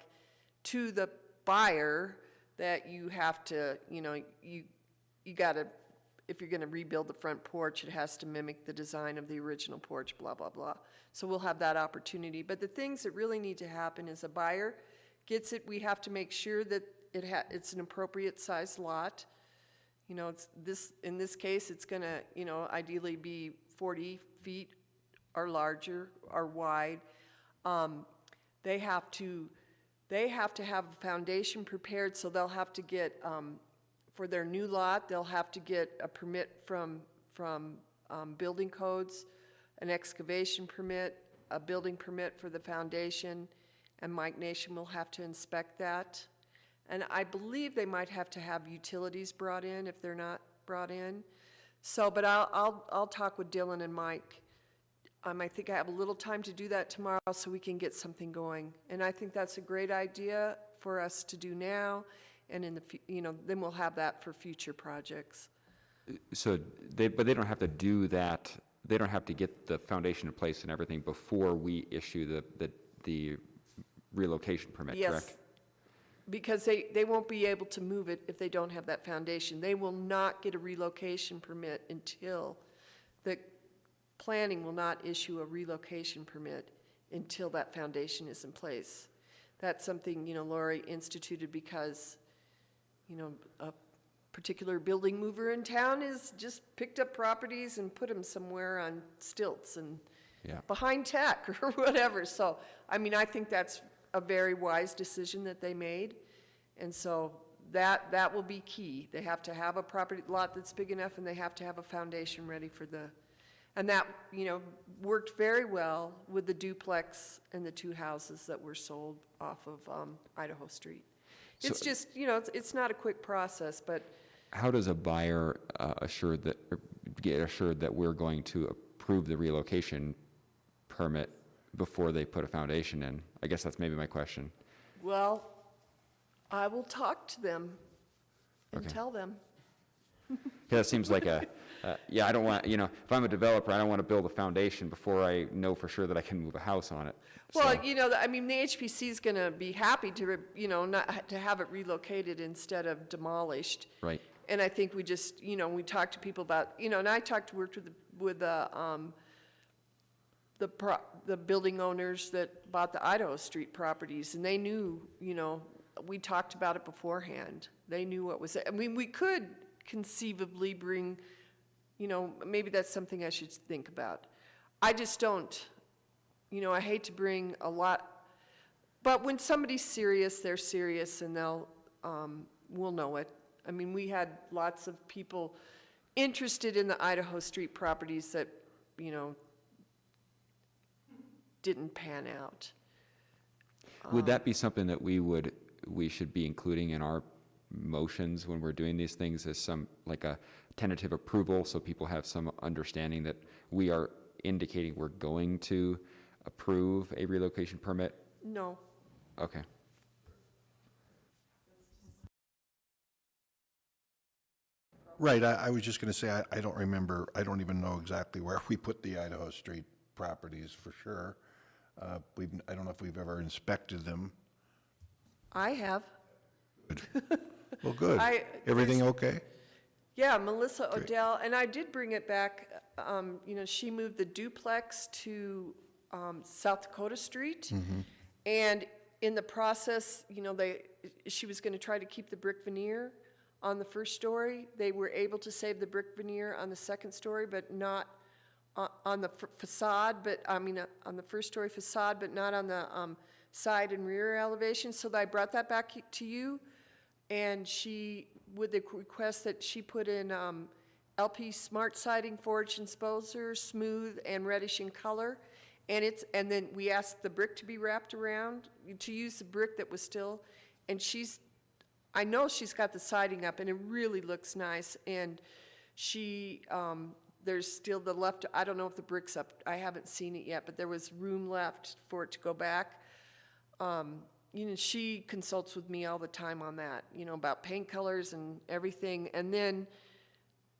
to the buyer, that you have to, you gotta, if you're gonna rebuild the front porch, it has to mimic the design of the original porch, blah, blah, blah. So we'll have that opportunity. But the things that really need to happen is a buyer gets it, we have to make sure that it's an appropriate size lot. In this case, it's gonna, ideally be 40 feet or larger or wide. They have to have a foundation prepared, so they'll have to get, for their new lot, they'll have to get a permit from building codes, an excavation permit, a building permit for the foundation, and Mike Nation will have to inspect that. And I believe they might have to have utilities brought in if they're not brought in. So, but I'll talk with Dylan and Mike. I think I have a little time to do that tomorrow so we can get something going. And I think that's a great idea for us to do now, and then we'll have that for future projects. So but they don't have to do that, they don't have to get the foundation in place and everything before we issue the relocation permit, correct? Yes, because they won't be able to move it if they don't have that foundation. They will not get a relocation permit until, the planning will not issue a relocation permit until that foundation is in place. That's something, Lori instituted because, a particular building mover in town has just picked up properties and put them somewhere on stilts and behind tech or whatever. So, I think that's a very wise decision that they made. And so that will be key. They have to have a property lot that's big enough, and they have to have a foundation ready for and that, worked very well with the duplex and the two houses that were sold off of Idaho Street. It's just, it's not a quick process, but. How does a buyer get assured that we're going to approve the relocation permit before they put a foundation in? I guess that's maybe my question. Well, I will talk to them and Okay. tell them. That seems like I don't want, if I'm a developer, I don't want to build a foundation before I know for sure that I can move a house on it. Well, So- the HPC is going to be happy to, not to have it relocated instead of demolished. Right. And I think we just, we talked to people about, and I worked with the building owners that bought the Idaho Street properties, and they knew, we talked about it beforehand. They knew what was, we could conceivably bring, maybe that's something I should think about. I just don't, I hate to bring a lot, but when somebody's serious, they're serious, and we'll know it. We had lots of people interested in the Idaho Street properties that, didn't pan out. Would that be something that we should be including in our motions when we're doing these things as like a tentative approval, so people have some understanding that we are indicating we're going to approve a relocation permit? No. Okay. Right, I was just going to say, I don't remember, I don't even know exactly where we put the Idaho Street properties for sure. I don't know if we've ever inspected them. I have. Well, good. Everything okay? Yeah, Melissa Odell, and I did bring it back, she moved the duplex to South Dakota Street. And in the process, you know, she was going to try to keep the brick veneer on the first story. They were able to save the brick veneer on the second story, but not on the facade, but, I mean, on the first story facade, but not on the side and rear elevation. So I brought that back to you, and she, with the request that she put in LP smart siding, forged and exposer, smooth and reddish in color. And then we asked the brick to be wrapped around, to use the brick that was still, and I know she's got the siding up, and it really looks nice, and there's still the left, I don't know if the brick's up, I haven't seen it yet, but there was room left for it to go back. You know, she consults with me all the time on that, you know, about paint colors and everything, and then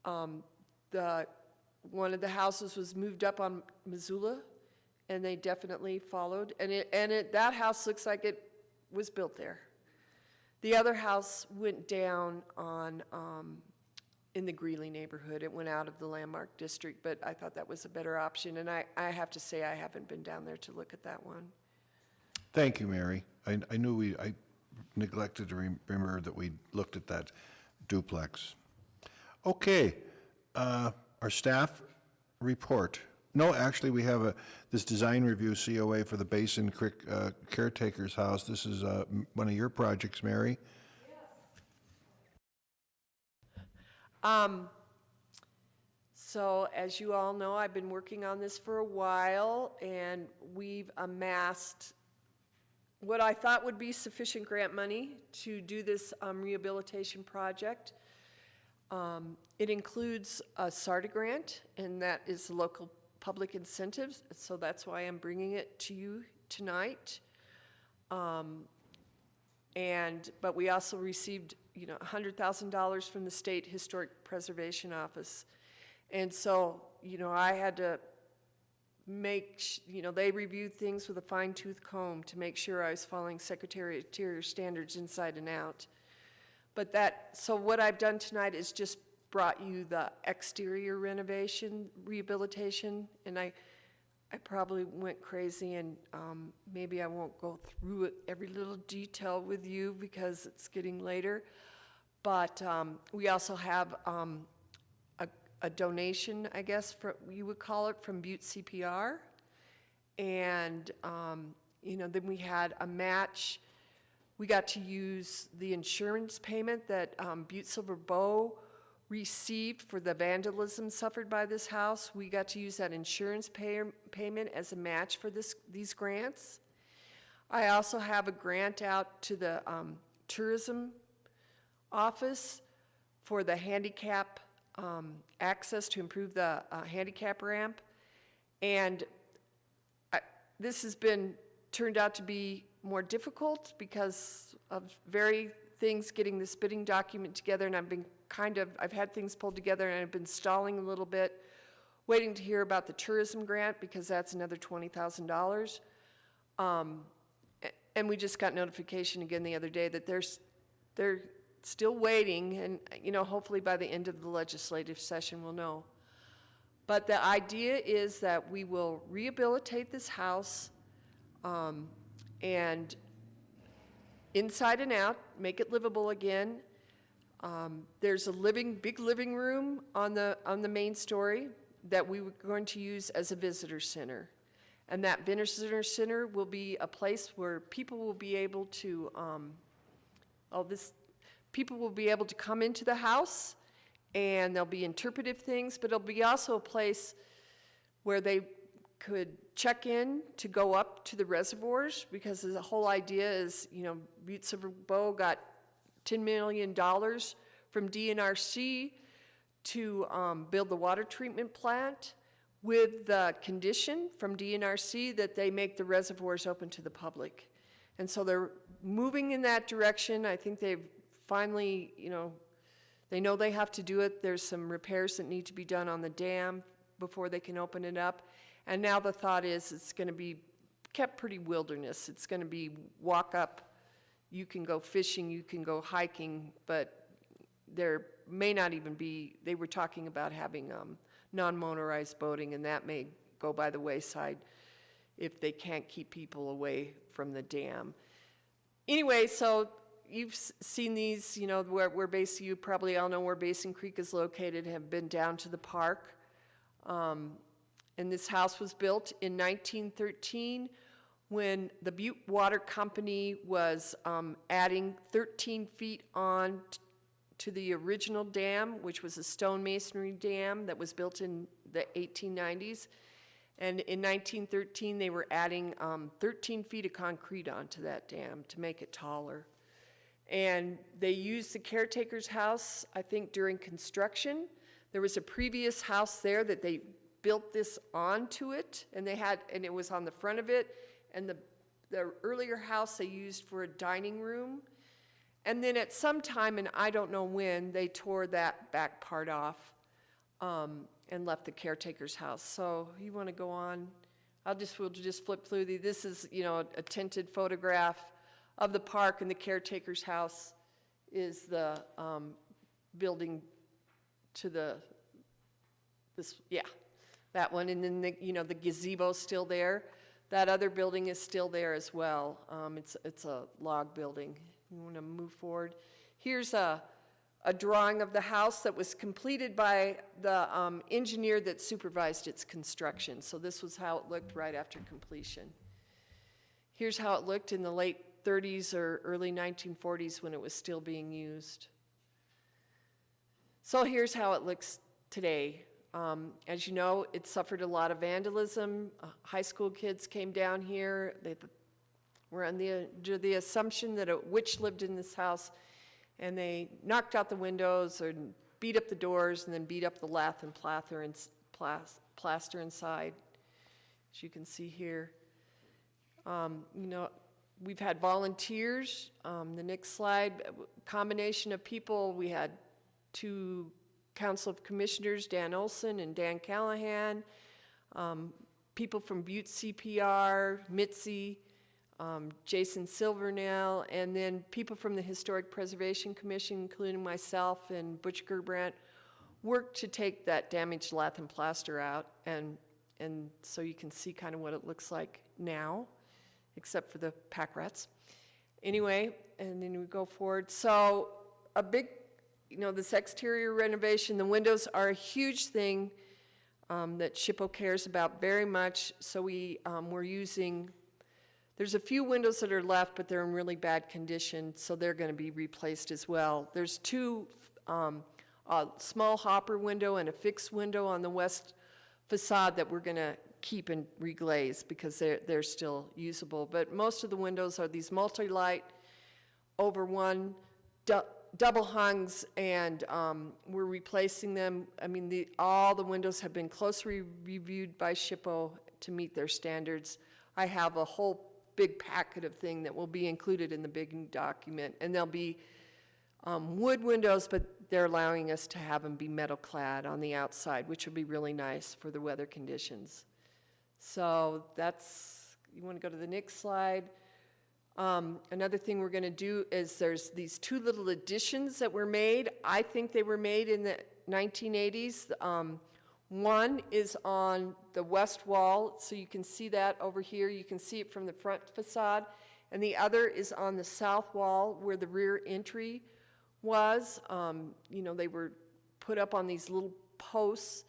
one of the houses was moved up on Missoula, and they definitely followed, and that house looks like it was built there. The other house went down in the Greeley neighborhood. It went out of the landmark district, but I thought that was a better option, and I have to say I haven't been down there to look at that one. Thank you, Mary. I knew I neglected to remember that we looked at that duplex. Okay, our staff report. No, actually, we have this design review COA for the Basin Creek caretaker's house. This is one of your projects, Mary. So as you all know, I've been working on this for a while, and we've amassed what I thought would be sufficient grant money to do this rehabilitation project. It includes a SARTA grant, and that is local public incentives, so that's why I'm bringing it to you tonight. But we also received, you know, $100,000 from the State Historic Preservation Office. And so, you know, I had to you know, they reviewed things with a fine-tooth comb to make sure I was following Secretary of Interior standards inside and out. So what I've done tonight is just brought you the exterior renovation, rehabilitation, and I probably went crazy, and maybe I won't go through it, every little detail with you because it's getting later. But we also have a donation, I guess you would call it, from Butte-CPR. And, you know, then we had a match. We got to use the insurance payment that Butte-Silver Bow received for the vandalism suffered by this house. We got to use that insurance payment as a match for these grants. I also have a grant out to the tourism office for the handicap access to improve the handicap ramp. And this has turned out to be more difficult because of things getting this bidding document together, and I've had things pulled together, and I've been stalling a little bit, waiting to hear about the tourism grant because that's another $20,000. And we just got notification again the other day that they're still waiting, and, you know, hopefully by the end of the legislative session we'll know. But the idea is that we will rehabilitate this house and inside and out, make it livable again. There's a big living room on the main story that we were going to use as a visitor center. And that visitor center will be a place where people will be able to, people will be able to come into the house, and there'll be interpretive things, but it'll be also a place where they could check in to go up to the reservoirs, because the whole idea is, you know, Butte-Silver Bow got $10 million from DNRC to build the water treatment plant, with the condition from DNRC that they make the reservoirs open to the public. And so they're moving in that direction. I think they've finally, you know, they know they have to do it. There's some repairs that need to be done on the dam before they can open it up. And now the thought is it's going to be kept pretty wilderness. It's going to be walk up. You can go fishing, you can go hiking, but there may not even be, they were talking about having non-motorized boating, and that may go by the wayside. if they can't keep people away from the dam. Anyway, so you've seen these, you know, where Basin, you probably all know where Basin Creek is located, have been down to the park. And this house was built in 1913 when the Butte Water Company was adding 13 feet on to the original dam, which was a stone masonry dam that was built in the 1890s. And in 1913, they were adding 13 feet of concrete onto that dam to make it taller. And they used the caretaker's house, I think, during construction. There was a previous house there that they built this onto it, and it was on the front of it. And the earlier house they used for a dining room. And then at some time, and I don't know when, they tore that back part off and left the caretaker's house. So you want to go on? We'll just flip through these. This is, you know, a tinted photograph of the park, and the caretaker's house is the building to that one. And then the gazebo's still there. That other building is still there as well. It's a log building. You want to move forward? Here's a drawing of the house that was completed by the engineer that supervised its construction. So this was how it looked right after completion. Here's how it looked in the late 30s or early 1940s when it was still being used. So here's how it looks today. As you know, it suffered a lot of vandalism. High school kids came down here. They were under the assumption that a witch lived in this house, and they knocked out the windows and beat up the doors and then beat up the lath and plaster inside, as you can see here. We've had volunteers. The next slide, combination of people. We had 2 Council of Commissioners, Dan Olson and Dan Callahan, people from Butte CPR, Mitzi, Jason Silvernail, and then people from the Historic Preservation Commission, including myself and Butch Gerbrandt, worked to take that damaged lath and plaster out, and so you can see kind of what it looks like now, except for the pack rats. Anyway, and then we go forward. So a big, this exterior renovation, the windows are a huge thing that SHPO cares about very much. So we're using, there's a few windows that are left, but they're in really bad condition, so they're going to be replaced as well. There's 2 a small hopper window and a fixed window on the west facade that we're going to keep and reglaze because they're still usable. But most of the windows are these multi-light over one double hungs, and we're replacing them. I mean, all the windows have been closely reviewed by SHPO to meet their standards. I have a whole big packet of thing that will be included in the big document, and they'll be wood windows, but they're allowing us to have them be metal clad on the outside, which will be really nice for the weather conditions. So you want to go to the next slide. Another thing we're going to do is there's these 2 little additions that were made. I think they were made in the 1980s. One is on the west wall, so you can see that over here. You can see it from the front facade. And the other is on the south wall where the rear entry was. They were put up on these little posts.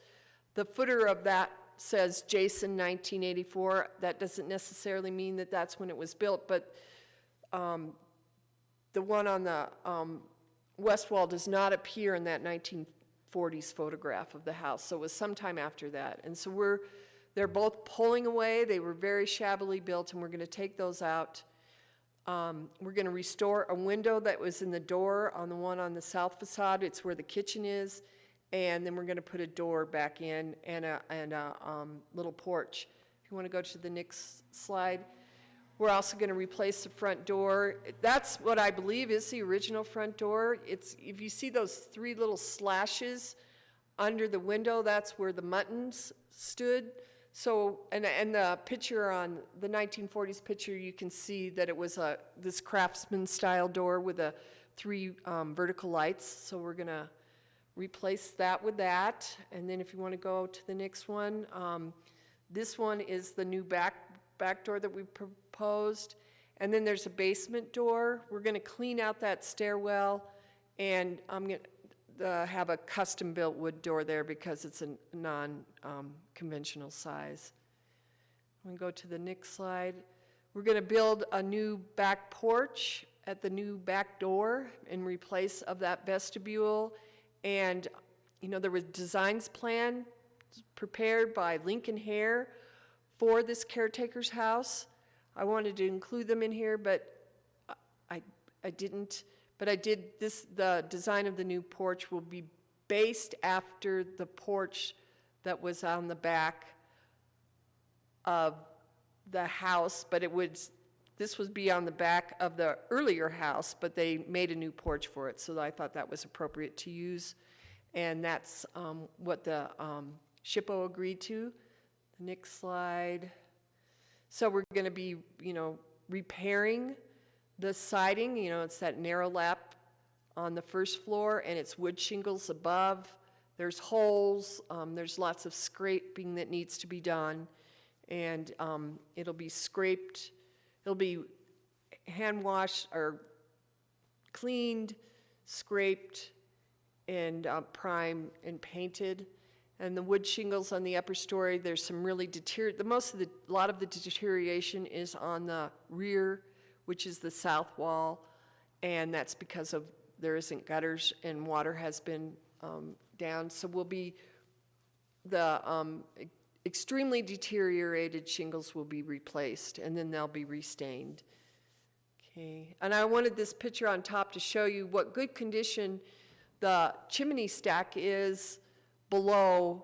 The footer of that says Jason 1984. That doesn't necessarily mean that that's when it was built, but the one on the west wall does not appear in that 1940s photograph of the house, so it was sometime after that. And so they're both pulling away. They were very shabbily built, and we're going to take those out. We're going to restore a window that was in the door on the one on the south facade. It's where the kitchen is. And then we're going to put a door back in and a little porch. If you want to go to the next slide. We're also going to replace the front door. That's what I believe is the original front door. If you see those 3 little slashes under the window, that's where the muttons stood. So, and the picture on the 1940s picture, you can see that it was this craftsman style door with 3 vertical lights. So we're going to replace that with that. And then if you want to go to the next one, this one is the new back back door that we proposed. And then there's a basement door. We're going to clean out that stairwell, and I'm going to have a custom-built wood door there because it's a non-conventional size. I'm going to go to the next slide. We're going to build a new back porch at the new back door in replace of that vestibule. And, you know, there was designs plan prepared by Lincoln Hare for this caretaker's house. I wanted to include them in here, but I didn't. But I did this, the design of the new porch will be based after the porch that was on the back of the house, but this would be on the back of the earlier house, but they made a new porch for it, so I thought that was appropriate to use. And that's what the SHPO agreed to. The next slide. So we're going to be, you know, repairing the siding. You know, it's that narrow lap on the first floor, and it's wood shingles above. There's holes. There's lots of scraping that needs to be done. And it'll be scraped. It'll be hand washed or cleaned, scraped, and primed and painted. And the wood shingles on the upper story, there's some really a lot of the deterioration is on the rear, which is the south wall, and that's because of there isn't gutters and water has been down. So the extremely deteriorated shingles will be replaced, and then they'll be restained. Okay, and I wanted this picture on top to show you what good condition the chimney stack is below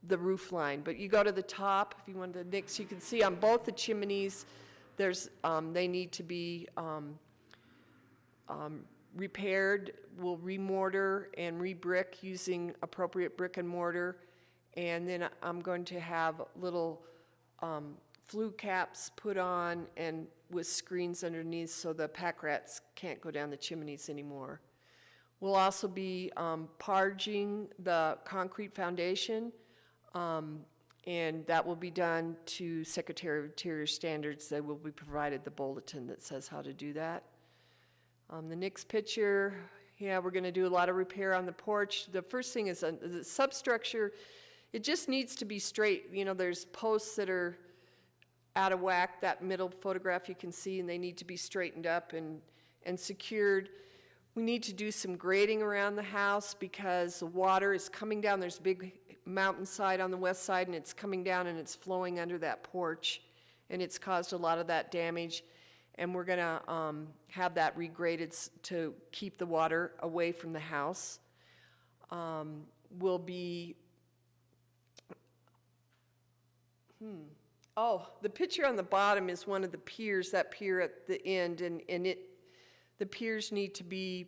the roof line. But you go to the top, if you want the next, you can see on both the chimneys, there's they need to be repaired. We'll remortar and rebrick using appropriate brick and mortar. And then I'm going to have little flue caps put on and with screens underneath so the pack rats can't go down the chimneys anymore. We'll also be parging the concrete foundation, and that will be done to Secretary of Interior standards. They will be provided the bulletin that says how to do that. The next picture, yeah, we're going to do a lot of repair on the porch. The first thing is the substructure. It just needs to be straight. You know, there's posts that are out of whack. That middle photograph you can see, and they need to be straightened up and secured. We need to do some grading around the house because the water is coming down. There's a big mountainside on the west side, and it's coming down and it's flowing under that porch, and it's caused a lot of that damage. And we're going to have that regraded to keep the water away from the house. We'll be Oh, the picture on the bottom is one of the piers, that pier at the end, and the piers need to be,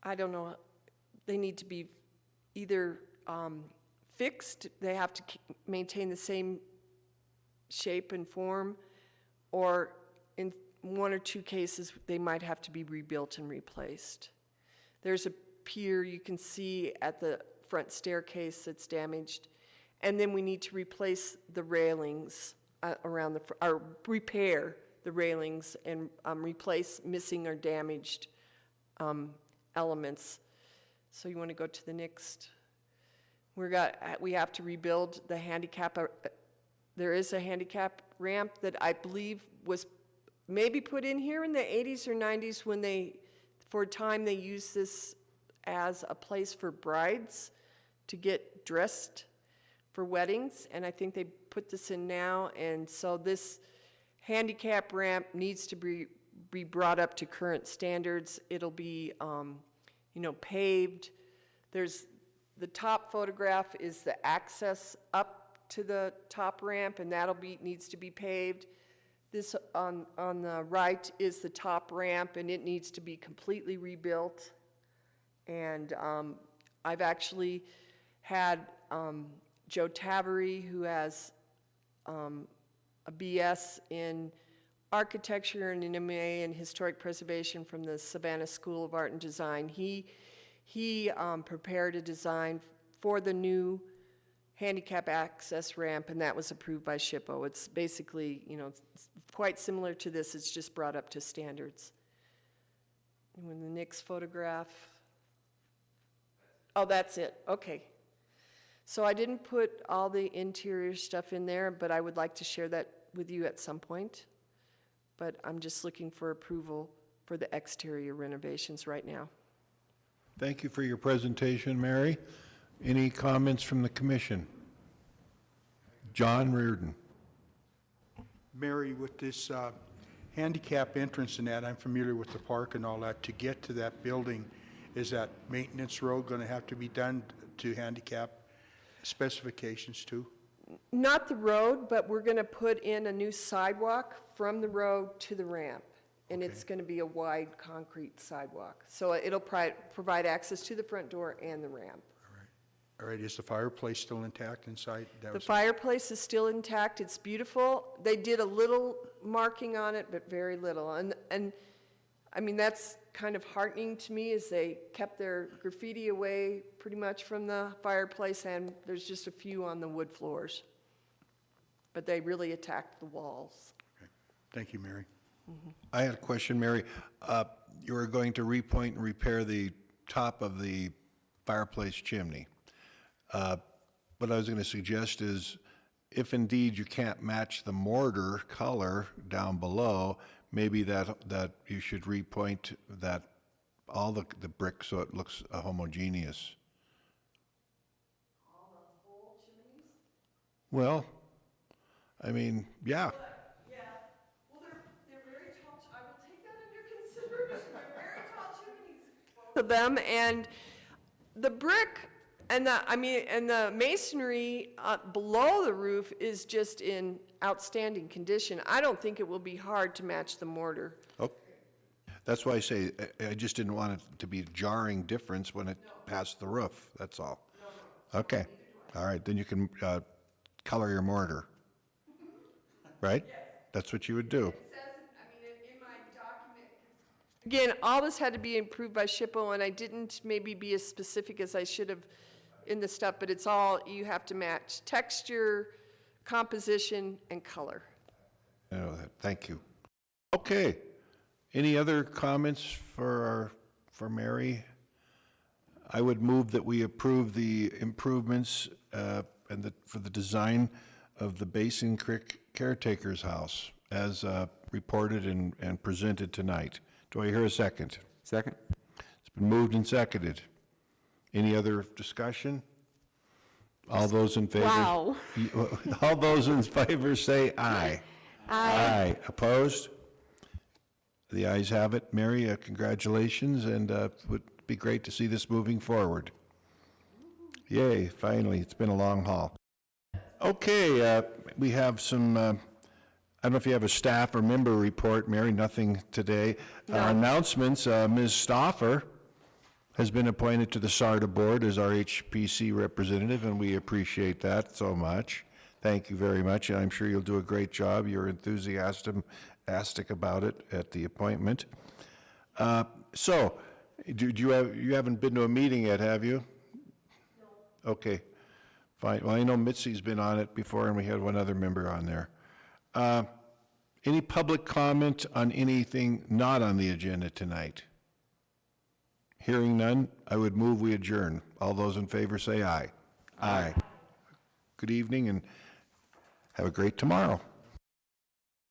I don't know, they need to be either fixed, they have to maintain the same shape and form, or in one or two cases, they might have to be rebuilt and replaced. There's a pier you can see at the front staircase that's damaged. And then we need to replace the railings around or repair the railings and replace missing or damaged elements. So you want to go to the next. We have to rebuild the handicap. There is a handicap ramp that I believe was maybe put in here in the 80s or 90s when for a time they used this as a place for brides to get dressed for weddings, and I think they put this in now, and so this handicap ramp needs to be brought up to current standards. It'll be, paved. There's the top photograph is the access up to the top ramp, and needs to be paved. This on the right is the top ramp, and it needs to be completely rebuilt. And I've actually had Joe Tavery, who has a BS in architecture and an MA in historic preservation from the Savannah School of Art and Design. He prepared a design for the new handicap access ramp, and that was approved by SHPO. It's basically, you know, it's quite similar to this, it's just brought up to standards. And when the next photograph, oh, that's it, okay. So I didn't put all the interior stuff in there, but I would like to share that with you at some point. But I'm just looking for approval for the exterior renovations right now. Thank you for your presentation, Mary. Any comments from the commission? John Reardon. Mary, with this handicap entrance and that, I'm familiar with the park and all that. To get to that building, is that maintenance road going to have to be done to handicap specifications too? Not the road, but we're going to put in a new sidewalk from the road to the ramp. And it's going to be a wide concrete sidewalk. So it'll provide access to the front door and the ramp. All right, is the fireplace still intact inside? The fireplace is still intact. It's beautiful. They did a little marking on it, but very little. And I mean, that's kind of heartening to me, is they kept their graffiti away pretty much from the fireplace, and there's just a few on the wood floors. But they really attacked the walls. Okay. Thank you, Mary. I had a question, Mary. You were going to repoint and repair the top of the fireplace chimney. What I was going to suggest is, if indeed you can't match the mortar color down below, maybe that you should repoint that, all the brick, so it looks homogeneous. All the whole chimneys? Well, I mean, yeah. Yeah, well, they're very tall, I will take that under consideration, they're very tall chimneys. Both of them, and the brick and the masonry below the roof is just in outstanding condition. I don't think it will be hard to match the mortar. Oh, that's why I say, I just didn't want it to be a jarring difference when it passed the roof, that's all. Okay, all right, then you can color your mortar, right? Yes. That's what you would do. It says, in my document, again, all this had to be approved by SHPO, and I didn't maybe be as specific as I should have in the stuff, but it's all, you have to match texture, composition, and color. I know that. Thank you. Okay. Any other comments for Mary? I would move that we approve the improvements for the design of the Basin Creek Caretaker's House as reported and presented tonight. Do I hear a second? Second? It's been moved and seconded. Any other discussion? All those in favor? Wow. All those in favor say aye. Aye. Opposed? The ayes have it. Mary, congratulations, and it would be great to see this moving forward. Yay, finally. It's been a long haul. Okay, we have some, I don't know if you have a staff or member report. Mary, nothing today. No. Announcements, Ms. Stauffer has been appointed to the SARTA board as our HPC representative, and we appreciate that so much. Thank you very much, and I'm sure you'll do a great job. You're enthusiastic about it at the appointment. So, you haven't been to a meeting yet, have you? No. Okay, fine. Well, I know Mitzi's been on it before, and we had one other member on there. Any public comment on anything not on the agenda tonight? Hearing none, I would move we adjourn. All those in favor say aye. Aye. Good evening and have a great tomorrow.